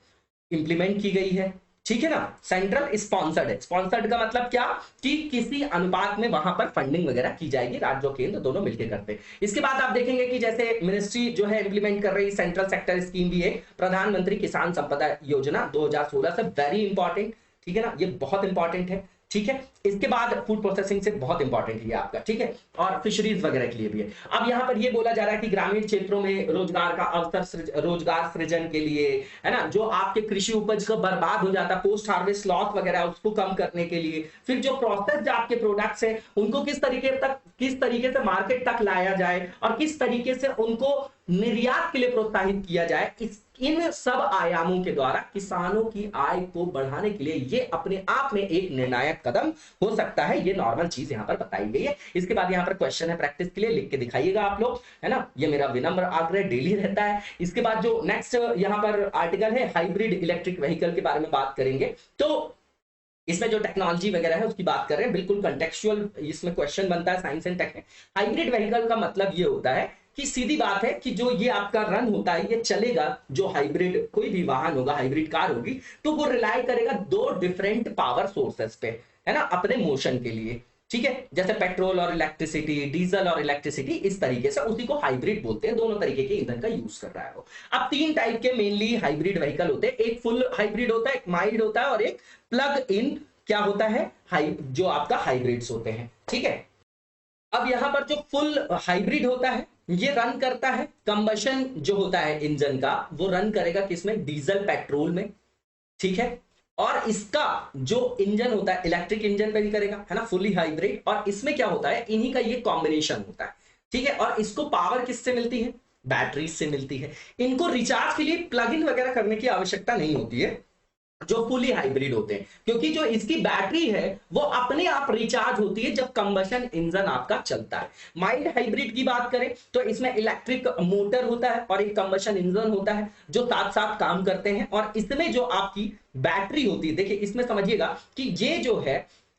इंप्लीमेंट की गई है। ठीक है ना, सेंट्रल स्पॉन्सर्ड है। स्पॉन्सर्ड का मतलब क्या कि किसी अनुपात में वहां पर फंडिंग वगैरह की जाएगी, राज्य और केंद्र दोनों मिलकर करते हैं। इसके बाद आप देखेंगे कि जैसे मिनिस्ट्री जो है इंप्लीमेंट कर रही सेंट्रल सेक्टर स्कीम भी है, प्रधानमंत्री किसान संपदा योजना 2016 से, वेरी इंपॉर्टेंट। ठीक है ना, ये बहुत इंपॉर्टेंट है। ठीक है, इसके बाद फूड प्रोसेसिंग से बहुत इंपॉर्टेंट है आपका। ठीक है, और फिशरीज वगैरह के लिए भी है। अब यहां पर ये बोला जा रहा है कि ग्रामीण क्षेत्रों में रोजगार का अवसर, रोजगार सृजन के लिए, है ना, जो आपके कृषि उपज का बर्बाद हो जाता है, पोस्ट हार्वेस्ट लॉस वगैरह, उसको कम करने के लिए, फिर जो प्रोसेस आपके प्रोडक्ट्स हैं उनको किस तरीके से मार्केट तक लाया जाए और किस तरीके से उनको निर्यात के लिए प्रोत्साहित किया जाए, इन सब आयामों के द्वारा किसानों की आय को बढ़ाने के लिए ये अपने आप में एक निर्णायक कदम हो सकता है। ये नॉर्मल चीज यहां पर बताई गई है। इसके बाद यहां पर क्वेश्चन है प्रैक्टिस के लिए, लिख के दिखाइएगा आप लोग, है ना। ये मेरा विनम्र आग्रह डेली रहता है। इसके बाद जो नेक्स्ट यहां पर आर्टिकल है हाइब्रिड इलेक्ट्रिक व्हीकल के बारे में बात करेंगे। तो इसमें जो टेक्नोलॉजी वगैरह है उसकी बात कर रहे हैं, बिल्कुल कंटेक्चुअल इसमें क्वेश्चन बनता है science and tech. Hybrid vehicle का मतलब ये होता है कि सीधी बात है कि जो ये आपका रन होता है, ये चलेगा, जो हाइब्रिड कोई भी वाहन होगा, हाइब्रिड कार होगी, तो वो रिलाई करेगा 2 डिफरेंट पावर सोर्सेस पे, है ना, अपने मोशन के लिए। ठीक है, जैसे पेट्रोल और इलेक्ट्रिसिटी, डीजल और इलेक्ट्रिसिटी, इस तरीके से उसी को हाइब्रिड बोलते हैं। दोनों तरीके के ईंधन का यूज कर रहा है वो। अब 3 टाइप के मेनली हाइब्रिड व्हीकल होते हैं, एक फुल हाइब्रिड होता है, एक माइल्ड होता है और एक प्लग इन क्या होता है, जो आपका हाइब्रिड्स होते हैं। ठीक है, अब यहां पर जो फुल हाइब्रिड होता है ये रन करता है, कंबशन जो होता है इंजन का वो रन करेगा किसमें, डीजल पेट्रोल में। ठीक है, और इसका जो इंजन होता है इलेक्ट्रिक इंजन पे भी करेगा, है ना, फुली हाइब्रिड। और इसमें क्या होता है, इन्हीं का ये कॉम्बिनेशन होता है। ठीक है, और इसको पावर किससे मिलती है, बैटरीज से मिलती है। इनको रिचार्ज के लिए प्लग इन वगैरह करने की आवश्यकता नहीं होती है जो फुली हाइब्रिड होते हैं, क्योंकि जो इसकी बैटरी है वो अपने आप रिचार्ज होती है जब कंबशन इंजन आपका चलता है। माइल्ड हाइब्रिड की बात करें तो इसमें इलेक्ट्रिक मोटर होता है और एक कंबशन इंजन होता है जो साथ साथ काम करते हैं। और इसमें जो आपकी बैटरी होती है, देखिए इसमें समझिएगा कि ये जो है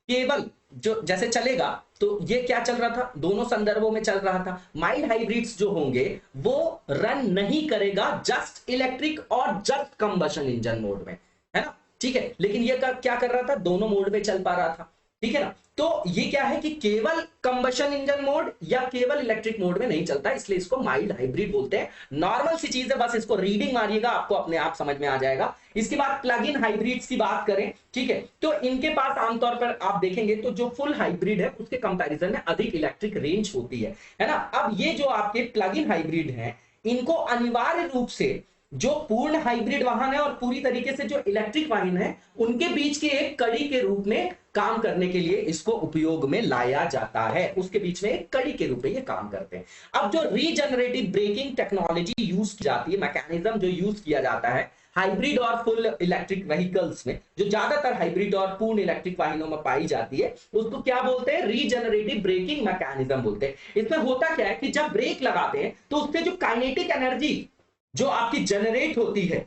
केवल जो जैसे चलेगा, तो ये क्या चल रहा था, दोनों संदर्भों में चल रहा था। माइल्ड हाइब्रिड्स जो होंगे वो रन नहीं करेगा जस्ट इलेक्ट्रिक और जस्ट कंबशन इंजन मोड में, है ना। ठीक है, लेकिन ये क्या कर रहा था, दोनों मोड में चल पा रहा था। ठीक है ना, तो ये क्या है कि केवल कंबशन इंजन मोड या केवल इलेक्ट्रिक मोड में नहीं चलता, इसलिए इसको माइल्ड हाइब्रिड बोलते हैं। नॉर्मल सी चीज है, बस इसको रीडिंग मारिएगा, आपको अपने आप समझ में आ जाएगा। इसके बाद प्लग इन हाइब्रिड्स की बात करें, ठीक है, तो इनके पास आमतौर पर आप देखेंगे तो जो फुल हाइब्रिड है उसके कंपैरिजन में अधिक इलेक्ट्रिक रेंज होती है ना। अब ये जो आपके प्लग इन हाइब्रिड है, इनको अनिवार्य रूप से जो पूर्ण हाइब्रिड वाहन है और पूरी तरीके से जो इलेक्ट्रिक वाहन है उनके बीच के एक कड़ी के रूप में काम करने के लिए इसको उपयोग में लाया जाता है। उसके बीच में एक कड़ी के रूप में ये काम करते हैं। अब जो रीजनरेटिव ब्रेकिंग टेक्नोलॉजी यूज की जाती है, मैकेनिज्म जो यूज किया जाता है हाइब्रिड और फुल इलेक्ट्रिक व्हीकल्स में, जो ज्यादातर हाइब्रिड और पूर्ण इलेक्ट्रिक वाहनों में पाई जाती है, उसको क्या बोलते हैं, रीजनरेटिव ब्रेकिंग मैकेनिज्म बोलते हैं। इसमें होता क्या है कि जब ब्रेक लगाते हैं तो उससे जो काइनेटिक एनर्जी जो आपकी जनरेट होती है,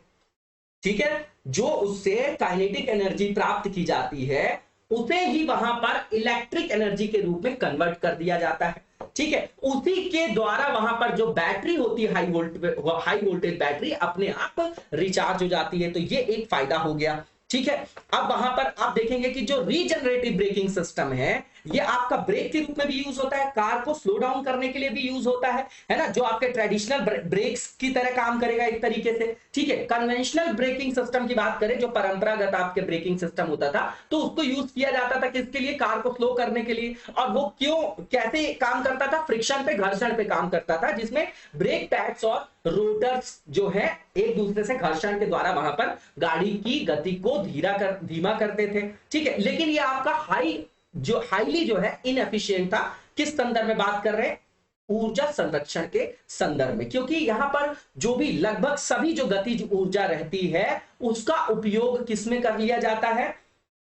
ठीक है, जो उससे काइनेटिक एनर्जी प्राप्त की जाती है उसे ही वहां पर इलेक्ट्रिक एनर्जी के रूप में कन्वर्ट कर दिया जाता है। ठीक है, उसी के द्वारा वहां पर जो बैटरी होती है हाई वोल्टेज बैटरी अपने आप रिचार्ज हो जाती है। तो ये एक फायदा हो गया। ठीक है, अब वहां पर आप देखेंगे कि जो रीजनरेटिव ब्रेकिंग सिस्टम है ये आपका ब्रेक के रूप में भी यूज होता है, कार को स्लो डाउन करने के लिए भी यूज होता है ना, जो आपके ट्रेडिशनल ब्रेक्स की तरह काम करेगा एक तरीके से। ठीक है, कन्वेंशनल ब्रेकिंग सिस्टम की बात करें, जो परंपरागत आपके ब्रेकिंग सिस्टम होता था, तो उसको यूज किया जाता था किसके लिए, कार को स्लो करने के लिए। और वो क्यों, कैसे काम करता था, फ्रिक्शन पे, घर्षण पे काम करता था, जिसमें ब्रेक पैड्स और रोटर्स जो है एक दूसरे से घर्षण के द्वारा वहां पर गाड़ी की गति को धीमा करते थे। ठीक है, लेकिन ये आपका हाईली जो है इनएफिशिएंट था। किस संदर्भ में बात कर रहे हैं, ऊर्जा संरक्षण के संदर्भ में, क्योंकि यहां पर जो भी लगभग सभी जो गतिज ऊर्जा रहती है उसका उपयोग किसमें कर लिया जाता है,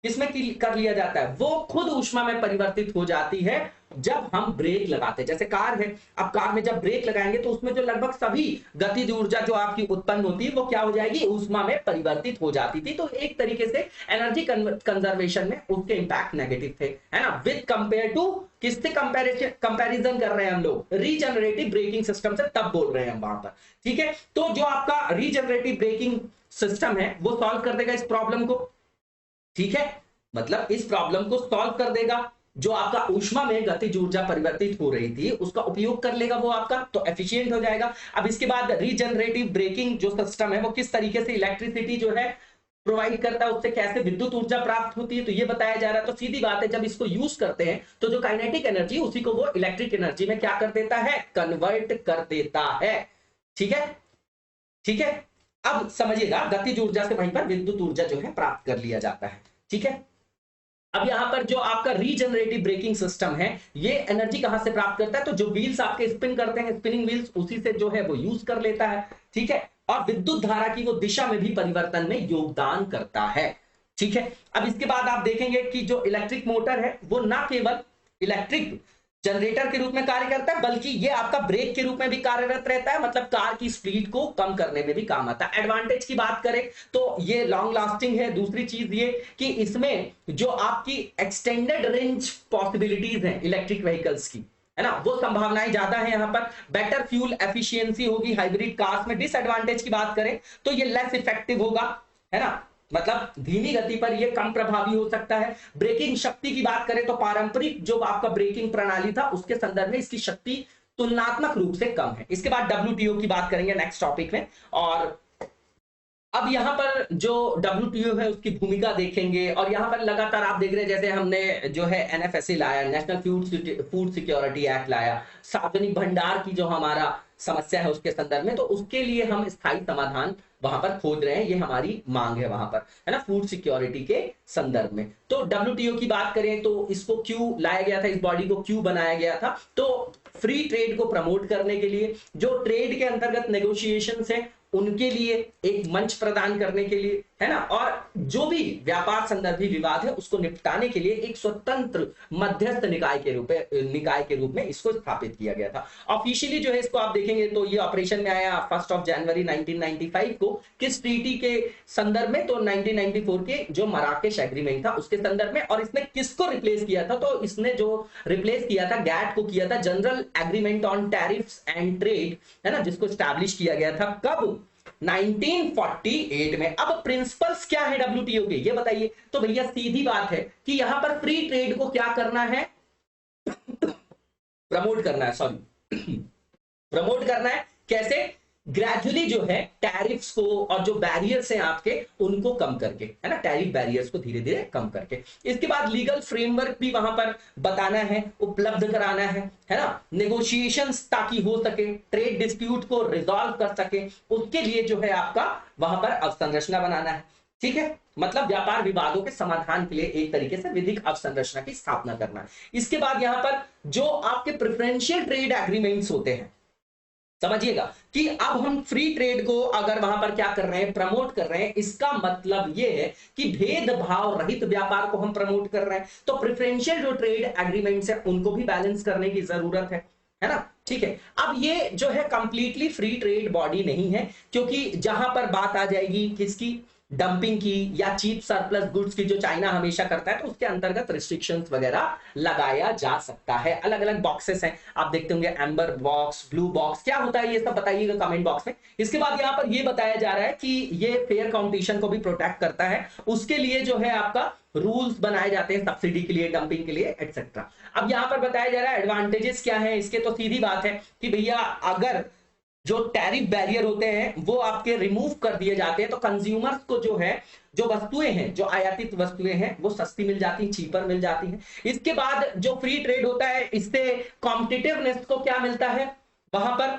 किसमें कर लिया जाता है, वो खुद ऊष्मा में परिवर्तित हो जाती है जब हम ब्रेक लगाते हैं। जैसे कार है, अब कार में जब ब्रेक लगाएंगे तो उसमें जो लगभग सभी गतिज ऊर्जा जो आपकी उत्पन्न होती है वो क्या हो जाएगी, ऊष्मा में परिवर्तित हो जाती थी। तो एक तरीके से एनर्जी कंजर्वेशन में उसके इंपैक्ट नेगेटिव थे, है ना, विद कंपेयर टू, किससे कंपैरिजन कर रहे हैं हम लोग, रीजनरेटिव ब्रेकिंग सिस्टम से तब बोल रहे हैं हम वहां पर। ठीक है, तो जो आपका रीजनरेटिव ब्रेकिंग सिस्टम है वो सॉल्व कर देगा इस प्रॉब्लम को। ठीक है, मतलब इस प्रॉब्लम को सॉल्व कर देगा। जो आपका ऊष्मा में गतिज ऊर्जा परिवर्तित हो रही थी उसका उपयोग कर लेगा वो आपका, तो एफिशिएंट हो जाएगा। अब इसके बाद रीजनरेटिव ब्रेकिंग जो सिस्टम है वो किस तरीके से इलेक्ट्रिसिटी जो है प्रोवाइड करता है, उससे कैसे विद्युत ऊर्जा प्राप्त होती है, तो ये बताया जा रहा है। तो सीधी बात है, जब इसको यूज करते हैं तो जो काइनेटिक एनर्जी उसी को वो इलेक्ट्रिक एनर्जी में क्या कर देता है, कन्वर्ट कर देता है। ठीक है, ठीक है, अब समझिएगा, गतिज ऊर्जा से वहीं पर विद्युत ऊर्जा जो है प्राप्त कर लिया जाता है। ठीक है, अब यहां पर जो आपका रीजनरेटिव ब्रेकिंग सिस्टम है ये एनर्जी कहां से प्राप्त करता है, तो जो व्हील्स आपके स्पिन करते हैं, स्पिनिंग व्हील्स, उसी से जो है वो यूज कर लेता है। ठीक है, और विद्युत धारा की वो दिशा में भी परिवर्तन में योगदान करता है। ठीक है, अब इसके बाद आप देखेंगे कि जो इलेक्ट्रिक मोटर है वो ना केवल इलेक्ट्रिक जनरेटर के रूप में कार्य करता है बल्कि ये आपका ब्रेक के रूप में भी कार्यरत रहता है, मतलब कार की स्पीड को कम करने में भी काम आता है। एडवांटेज की बात करें तो ये लॉन्ग लास्टिंग है। दूसरी चीज ये कि इसमें जो आपकी एक्सटेंडेड रेंज पॉसिबिलिटीज हैं इलेक्ट्रिक व्हीकल्स की, है ना, वो संभावनाएं ज्यादा है। यहां पर बेटर फ्यूल एफिशिएंसी होगी हाइब्रिड कार्स में। डिसएडवांटेज की बात करें तो ये लेस इफेक्टिव होगा, है ना, मतलब धीमी गति पर यह कम प्रभावी हो सकता है। ब्रेकिंग शक्ति की बात करें तो पारंपरिक जो आपका ब्रेकिंग प्रणाली था उसके संदर्भ में इसकी शक्ति तुलनात्मक रूप से कम है। इसके बाद WTO की बात करेंगे नेक्स्ट टॉपिक में। और अब यहां पर जो WTO है उसकी भूमिका देखेंगे, और यहां पर लगातार आप देख रहे हैं जैसे हमने जो है NFSA लाया, नेशनल फूड सिक्योरिटी एक्ट लाया, सार्वजनिक भंडार की जो हमारा समस्या है उसके संदर्भ में, तो उसके लिए हम स्थायी समाधान वहां पर खोज रहे हैं, ये हमारी मांग है वहां पर, है ना, फूड सिक्योरिटी के संदर्भ में। तो WTO की बात करें तो इसको क्यों लाया गया था, इस बॉडी को क्यों बनाया गया था, तो फ्री ट्रेड को प्रमोट करने के लिए, जो ट्रेड के अंतर्गत नेगोशिएशन है उनके लिए एक मंच प्रदान करने के लिए, है ना, और जो भी व्यापार संदर्भी विवाद है उसको निपटाने के लिए एक स्वतंत्र मध्यस्थ निकाय के रूप में इसको स्थापित किया गया था। ऑफिशियली जो है इसको आप देखेंगे तो ये ऑपरेशन में आया 1 जनवरी 1995 को। किस ट्रीटी के संदर्भ में, तो 1994 के जो मराकेश एग्रीमेंट था उसके संदर्भ में। और इसने किसको रिप्लेस किया था, तो इसने जो रिप्लेस किया था गैट को किया था, general agreement on tariffs and trade, है ना, जिसको स्टैब्लिश किया गया था कब, 1948 में। अब प्रिंसिपल्स क्या है WTO के, ये बताइए। तो भैया सीधी बात है कि यहां पर फ्री ट्रेड को क्या करना है, प्रमोट करना है, सॉरी प्रमोट करना है। कैसे, ग्रेजुअली जो है टैरिफ्स को और जो बैरियर्स हैं आपके उनको कम करके, है ना, टैरिफ बैरियर्स को धीरे धीरे कम करके। इसके बाद लीगल फ्रेमवर्क भी वहां पर बताना है, उपलब्ध कराना है ना, नेगोशिएशंस ताकि हो सके, ट्रेड डिस्प्यूट को रिजॉल्व कर सके, उसके लिए जो है आपका वहां पर अवसंरचना बनाना है। ठीक है, मतलब व्यापार विवादों के समाधान के लिए एक तरीके से विधिक अवसंरचना की स्थापना करना है। इसके बाद यहां पर जो आपके प्रेफरेंशियल ट्रेड एग्रीमेंट्स होते हैं, समझिएगा कि अब हम फ्री ट्रेड को अगर वहां पर क्या कर रहे हैं, प्रमोट कर रहे हैं, इसका मतलब यह है कि भेदभाव रहित व्यापार को हम प्रमोट कर रहे हैं। तो प्रेफरेंशियल जो ट्रेड एग्रीमेंट्स है उनको भी बैलेंस करने की जरूरत है ना। ठीक है, अब ये जो है कंप्लीटली फ्री ट्रेड बॉडी नहीं है, क्योंकि जहां पर बात आ जाएगी किसकी, डंपिंग की या चीप सरप्लस गुड्स की जो चाइना हमेशा करता है, तो उसके अंतर्गत रिस्ट्रिक्शंस वगैरह लगाया जा सकता है। अलग अलग बॉक्सेस हैं, आप देखते होंगे एम्बर बॉक्स, ब्लू बॉक्स, क्या होता है ये सब बताइएगा कमेंट बॉक्स में। इसके बाद यहाँ पर ये बताया जा रहा है कि ये फेयर कंपटीशन को भी प्रोटेक्ट करता है, उसके लिए जो है आपका रूल्स बनाए जाते हैं सब्सिडी के लिए, डंपिंग के लिए, एटसेट्रा। अब यहां पर बताया जा रहा है एडवांटेजेस क्या है इसके, तो सीधी बात है कि भैया अगर जो टैरिफ बैरियर होते हैं वो आपके रिमूव कर दिए जाते हैं, तो कंज्यूमर्स को जो है, जो वस्तुएं हैं, जो आयातित वस्तुएं हैं, वो सस्ती मिल जाती हैं, चीपर मिल जाती हैं। इसके बाद जो फ्री ट्रेड होता है, इससे कॉम्पिटिटिवनेस को क्या मिलता है, वहां पर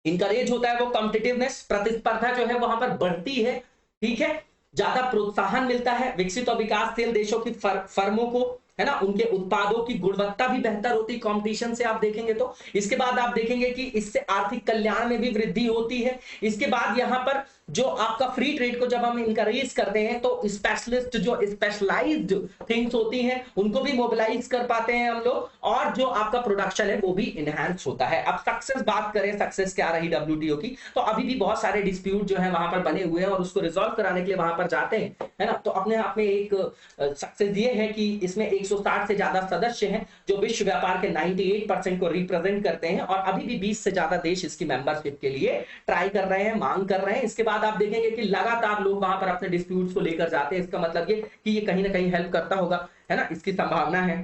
इंकरेज होता है वो कॉम्पिटिटिवनेस, प्रतिस्पर्धा जो है वहां पर बढ़ती है, ठीक है, ज्यादा प्रोत्साहन मिलता है विकसित और विकासशील देशों की फर्मों को, है ना, उनके उत्पादों की गुणवत्ता भी बेहतर होती है कंपटीशन से, आप देखेंगे तो। इसके बाद आप देखेंगे कि इससे आर्थिक कल्याण में भी वृद्धि होती है। इसके बाद यहां पर जो आपका फ्री ट्रेड को जब हम इंकरेज करते हैं, तो स्पेशलिस्ट, जो स्पेशलाइज्ड थिंग्स होती हैं, उनको भी मोबिलाइज कर पाते हैं हम लोग, और जो आपका प्रोडक्शन है वो भी इनहैंस होता है। अब सक्सेस बात करें, सक्सेस क्या रही डब्ल्यूटीओ की, तो अभी भी बहुत सारे डिस्प्यूट जो है वहां पर बने हुए हैं और उसको रिजॉल्व कराने के लिए वहां पर जाते हैं, है ना। तो अपने आप में एक सक्सेस ये है कि इसमें 160 से ज्यादा सदस्य हैं जो विश्व व्यापार के 98% को रिप्रेजेंट करते हैं, और अभी भी 20 से ज्यादा देश इसकी मेंबरशिप के लिए ट्राई कर रहे हैं, मांग कर रहे हैं। इसके बाद आप देखेंगे कि लगातार लोग वहां पर अपने डिस्प्यूट्स को लेकर जाते हैं, इसका मतलब ये कि ये कहीं ना कहीं हेल्प करता होगा, है ना, इसकी संभावना है,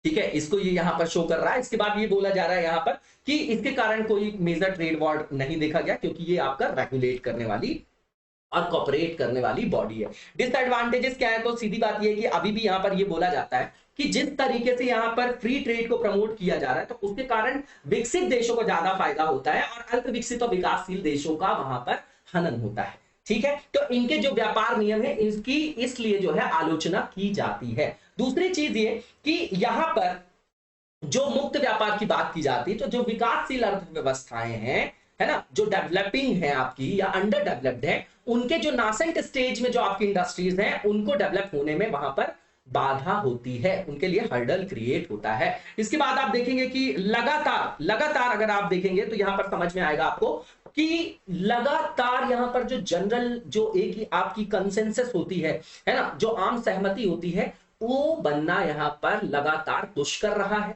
ठीक है, इसको ये यहां पर शो कर रहा है। इसके बाद ये बोला जा रहा है यहां पर कि इसके कारण कोई मेजर ट्रेड वॉर नहीं देखा गया, क्योंकि ये आपका रेगुलेट करने वाली और कॉपरेट करने वाली बॉडी है। डिसएडवांटेजेस क्या है, तो सीधी बात ये है कि अभी भी यहां पर ये बोला जाता है कि जिस तरीके से यहां पर फ्री ट्रेड को प्रमोट किया जा रहा है, तो उसके कारण विकसित देशों को ज्यादा फायदा होता है और अल्प विकसित और विकासशील देशों का वहां पर हनन होता है, ठीक है। तो इनके जो व्यापार नियम है, इसकी इसलिए जो है आलोचना की जाती है। दूसरी चीज ये कि यहां पर जो मुक्त व्यापार की बात की जाती है, तो जो विकासशील अर्थव्यवस्थाएं हैं, है ना, जो डेवलपिंग है आपकी या अंडर डेवलप्ड है, उनके जो नासेंट स्टेज में जो आपकी इंडस्ट्रीज हैं, उनको डेवलप होने में वहां पर बाधा होती है, उनके लिए हर्डल क्रिएट होता है। इसके बाद आप देखेंगे कि लगातार अगर आप देखेंगे तो यहां पर समझ में आएगा आपको कि लगातार यहां पर जो जनरल, जो एक ही आपकी कंसेंसस होती है ना, जो आम सहमति होती है, वो बनना यहां पर लगातार दुष्कर रहा है,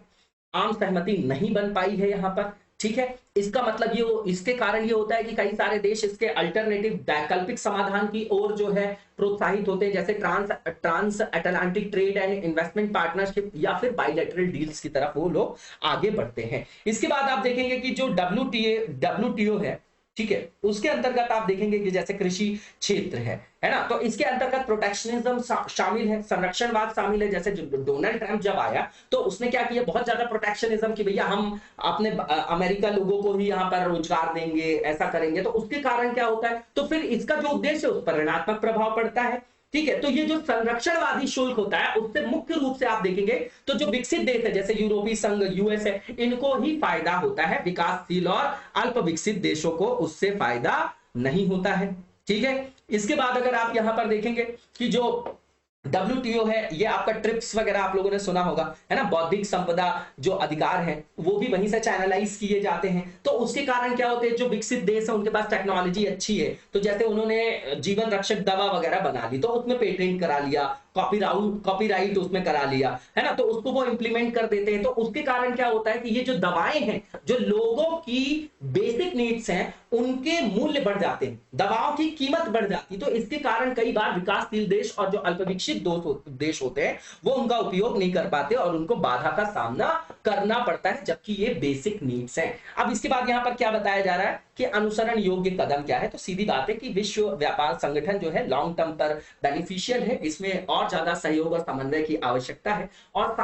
आम सहमति नहीं बन पाई है यहां पर, ठीक है। इसका मतलब ये, इसके कारण ये होता है कि कई सारे देश इसके अल्टरनेटिव वैकल्पिक समाधान की ओर जो है प्रोत्साहित होते हैं, जैसे transatlantic trade and investment partnership या फिर बाइलेटरल डील्स की तरफ वो लोग आगे बढ़ते हैं। इसके बाद आप देखेंगे कि जो डब्ल्यूटीओ है, ठीक है, उसके अंतर्गत आप देखेंगे कि जैसे कृषि क्षेत्र है ना, तो इसके अंतर्गत प्रोटेक्शनिज्म शामिल है, संरक्षणवाद शामिल है। जैसे डोनाल्ड ट्रंप जब आया तो उसने क्या किया, बहुत ज्यादा प्रोटेक्शनिज्म कि भैया हम अपने अमेरिका लोगों को ही यहाँ पर रोजगार देंगे, ऐसा करेंगे, तो उसके कारण क्या होता है, तो फिर इसका जो उद्देश्य है उस पर ऋणात्मक प्रभाव पड़ता है, ठीक है। तो ये जो संरक्षणवादी शुल्क होता है, उससे मुख्य रूप से आप देखेंगे तो जो विकसित देश है जैसे यूरोपीय संघ, यूएस है, इनको ही फायदा होता है, विकासशील और अल्प विकसित देशों को उससे फायदा नहीं होता है, ठीक है। इसके बाद अगर आप यहां पर देखेंगे कि जो WTO है, ये आपका ट्रिप्स वगैरह आप लोगों ने सुना होगा, है ना, बौद्धिक संपदा जो अधिकार है वो भी वहीं से चैनलाइज किए जाते हैं। तो उसके कारण क्या होते हैं, जो विकसित देश है उनके पास टेक्नोलॉजी अच्छी है, तो जैसे उन्होंने जीवन रक्षक दवा वगैरह बना ली, तो उसमें पेटेंट करा लिया, कॉपीराइट उसमें करा लिया, है ना, तो उसको वो इंप्लीमेंट कर देते हैं। तो उसके कारण क्या होता है कि ये जो दवाएं हैं, जो लोगों की बेसिक नीड्स हैं, उनके मूल्य बढ़ जाते हैं, दवाओं की कीमत बढ़ जाती है। तो इसके कारण कई बार विकासशील देश और जो अल्पविकसित देश होते हैं वो उनका उपयोग नहीं कर पाते और उनको बाधा का सामना करना पड़ता है, जबकि ये बेसिक नीड्स हैं। अब इसके बाद यहां पर क्या बताया जा रहा है कि अनुसरण योग्य कदम क्या है, तो सीधी बात है कि विश्व व्यापार संगठन जो है लॉन्ग टर्म पर बेनिफिशियल है, इसमें और ज्यादा सहयोग और समन्वय की आवश्यकता है और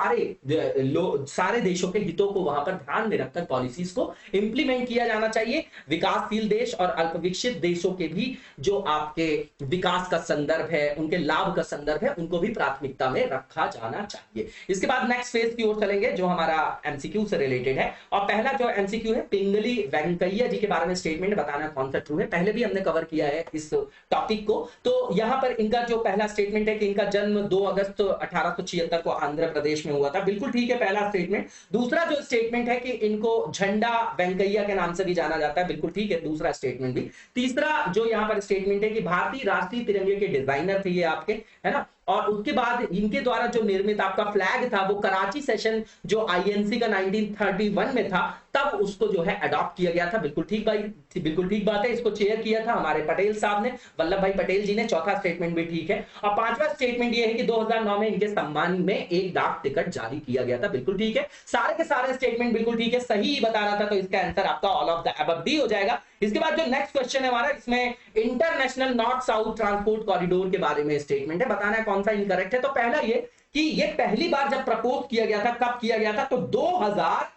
सारे देशों के हितों को वहां पर ध्यान में रखकर पॉलिसीज को इंप्लीमेंट किया जाना चाहिए। विकासशील देश और अल्पविकसित देशों के भी जो आपके विकास का संदर्भ है, उनके लाभ का संदर्भ है, उनको भी प्राथमिकता में रखा जाना चाहिए। इसके बाद नेक्स्ट फेज की ओर चलेंगे, जो हमारा एमसीक्यू से रिलेटेड है। और पहला जो एमसीक्यू है, पिंगली वेंकैया जी के बारे में स्टेटमेंट बताना कौन सा ट्रू है। पहले भी हमने कवर किया है इस टॉपिक को। तो यहां पर इनका जो पहला स्टेटमेंट है कि इनका जन्म 2 अगस्त 1876 को आंध्र प्रदेश में हुआ था, बिल्कुल ठीक है पहला स्टेटमेंट। दूसरा जो स्टेटमेंट है कि इनको झंडा वेंकैया के नाम से भी जाना जाता है, बिल्कुल ठीक है दूसरा स्टेटमेंट भी। तीसरा जो यहाँ पर स्टेटमेंट है कि भारतीय राष्ट्रीय तिरंगे के डिजाइनर थे ये आपके, है ना। और उसके बाद इनके द्वारा जो निर्मित आपका फ्लैग था वो कराची सेशन जो आईएनसी का 1931 में था, तब उसको जो है अडॉप्ट किया गया था। बिल्कुल ठीक भाई, बिल्कुल ठीक बात है। इसको चेयर किया था हमारे पटेल साहब ने, वल्लभ भाई पटेल जी ने। चौथा स्टेटमेंट भी ठीक है। और पांचवा स्टेटमेंट ये है कि 2009 में इनके सम्मान में एक डाक टिकट जारी किया गया था, बिल्कुल ठीक है। सारे के सारे स्टेटमेंट बिल्कुल ठीक है, सही बता रहा था, तो इसका आंसर आपका all of the above D हो जाएगा। इसके बाद जो नेक्स्ट क्वेश्चन है हमारा, इसमें international north south transport corridor के बारे में स्टेटमेंट है, बताना है कौन सा इनकरेक्ट है। तो पहला ये कि ये पहली बार जब प्रपोज किया गया था, कब किया गया था, तो 2000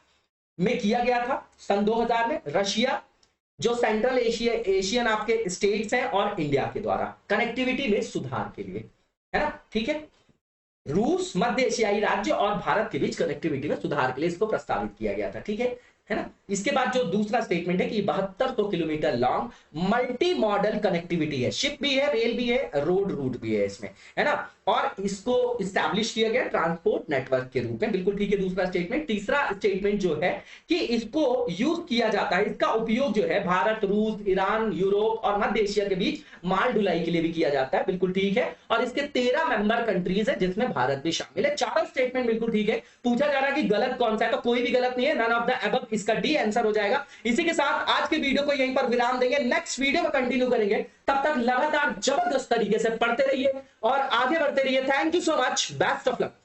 में किया गया था। सन 2000 में रशिया, जो सेंट्रल एशियन आपके स्टेट्स हैं, और इंडिया के द्वारा कनेक्टिविटी में सुधार के लिए, है ना, ठीक है। रूस, मध्य एशियाई राज्य और भारत के बीच कनेक्टिविटी में सुधार के लिए इसको प्रस्तावित किया गया था, ठीक है ना। इसके बाद जो दूसरा स्टेटमेंट है कि 7200 kilometre long multi modal connectivity है, शिप भी है, रेल भी है, रोड रूट भी है इसमें, है ना। और इसको इस्टेब्लिश किया गया ट्रांसपोर्ट नेटवर्क के रूप में, बिल्कुल ठीक है दूसरा स्टेटमेंट। तीसरा स्टेटमेंट जो है कि इसको यूज किया जाता है, इसका उपयोग जो है भारत, रूस, ईरान, यूरोप और मध्य एशिया के बीच माल ढुलाई के लिए भी किया जाता है, बिल्कुल ठीक है। और इसके 13 मेंबर कंट्रीज है जिसमें भारत भी शामिल है। चारों स्टेटमेंट बिल्कुल ठीक है। पूछा जा रहा है कि गलत कौन सा है, तो कोई भी गलत नहीं है, नन ऑफ द अबव, इसका डी आंसर हो जाएगा। इसी के साथ आज के वीडियो को यहीं पर विराम देंगे, नेक्स्ट वीडियो में कंटिन्यू करेंगे। तब तक लगातार जबरदस्त तरीके से पढ़ते रहिए और आगे बढ़ते रहिए। Thank you so much, best of luck.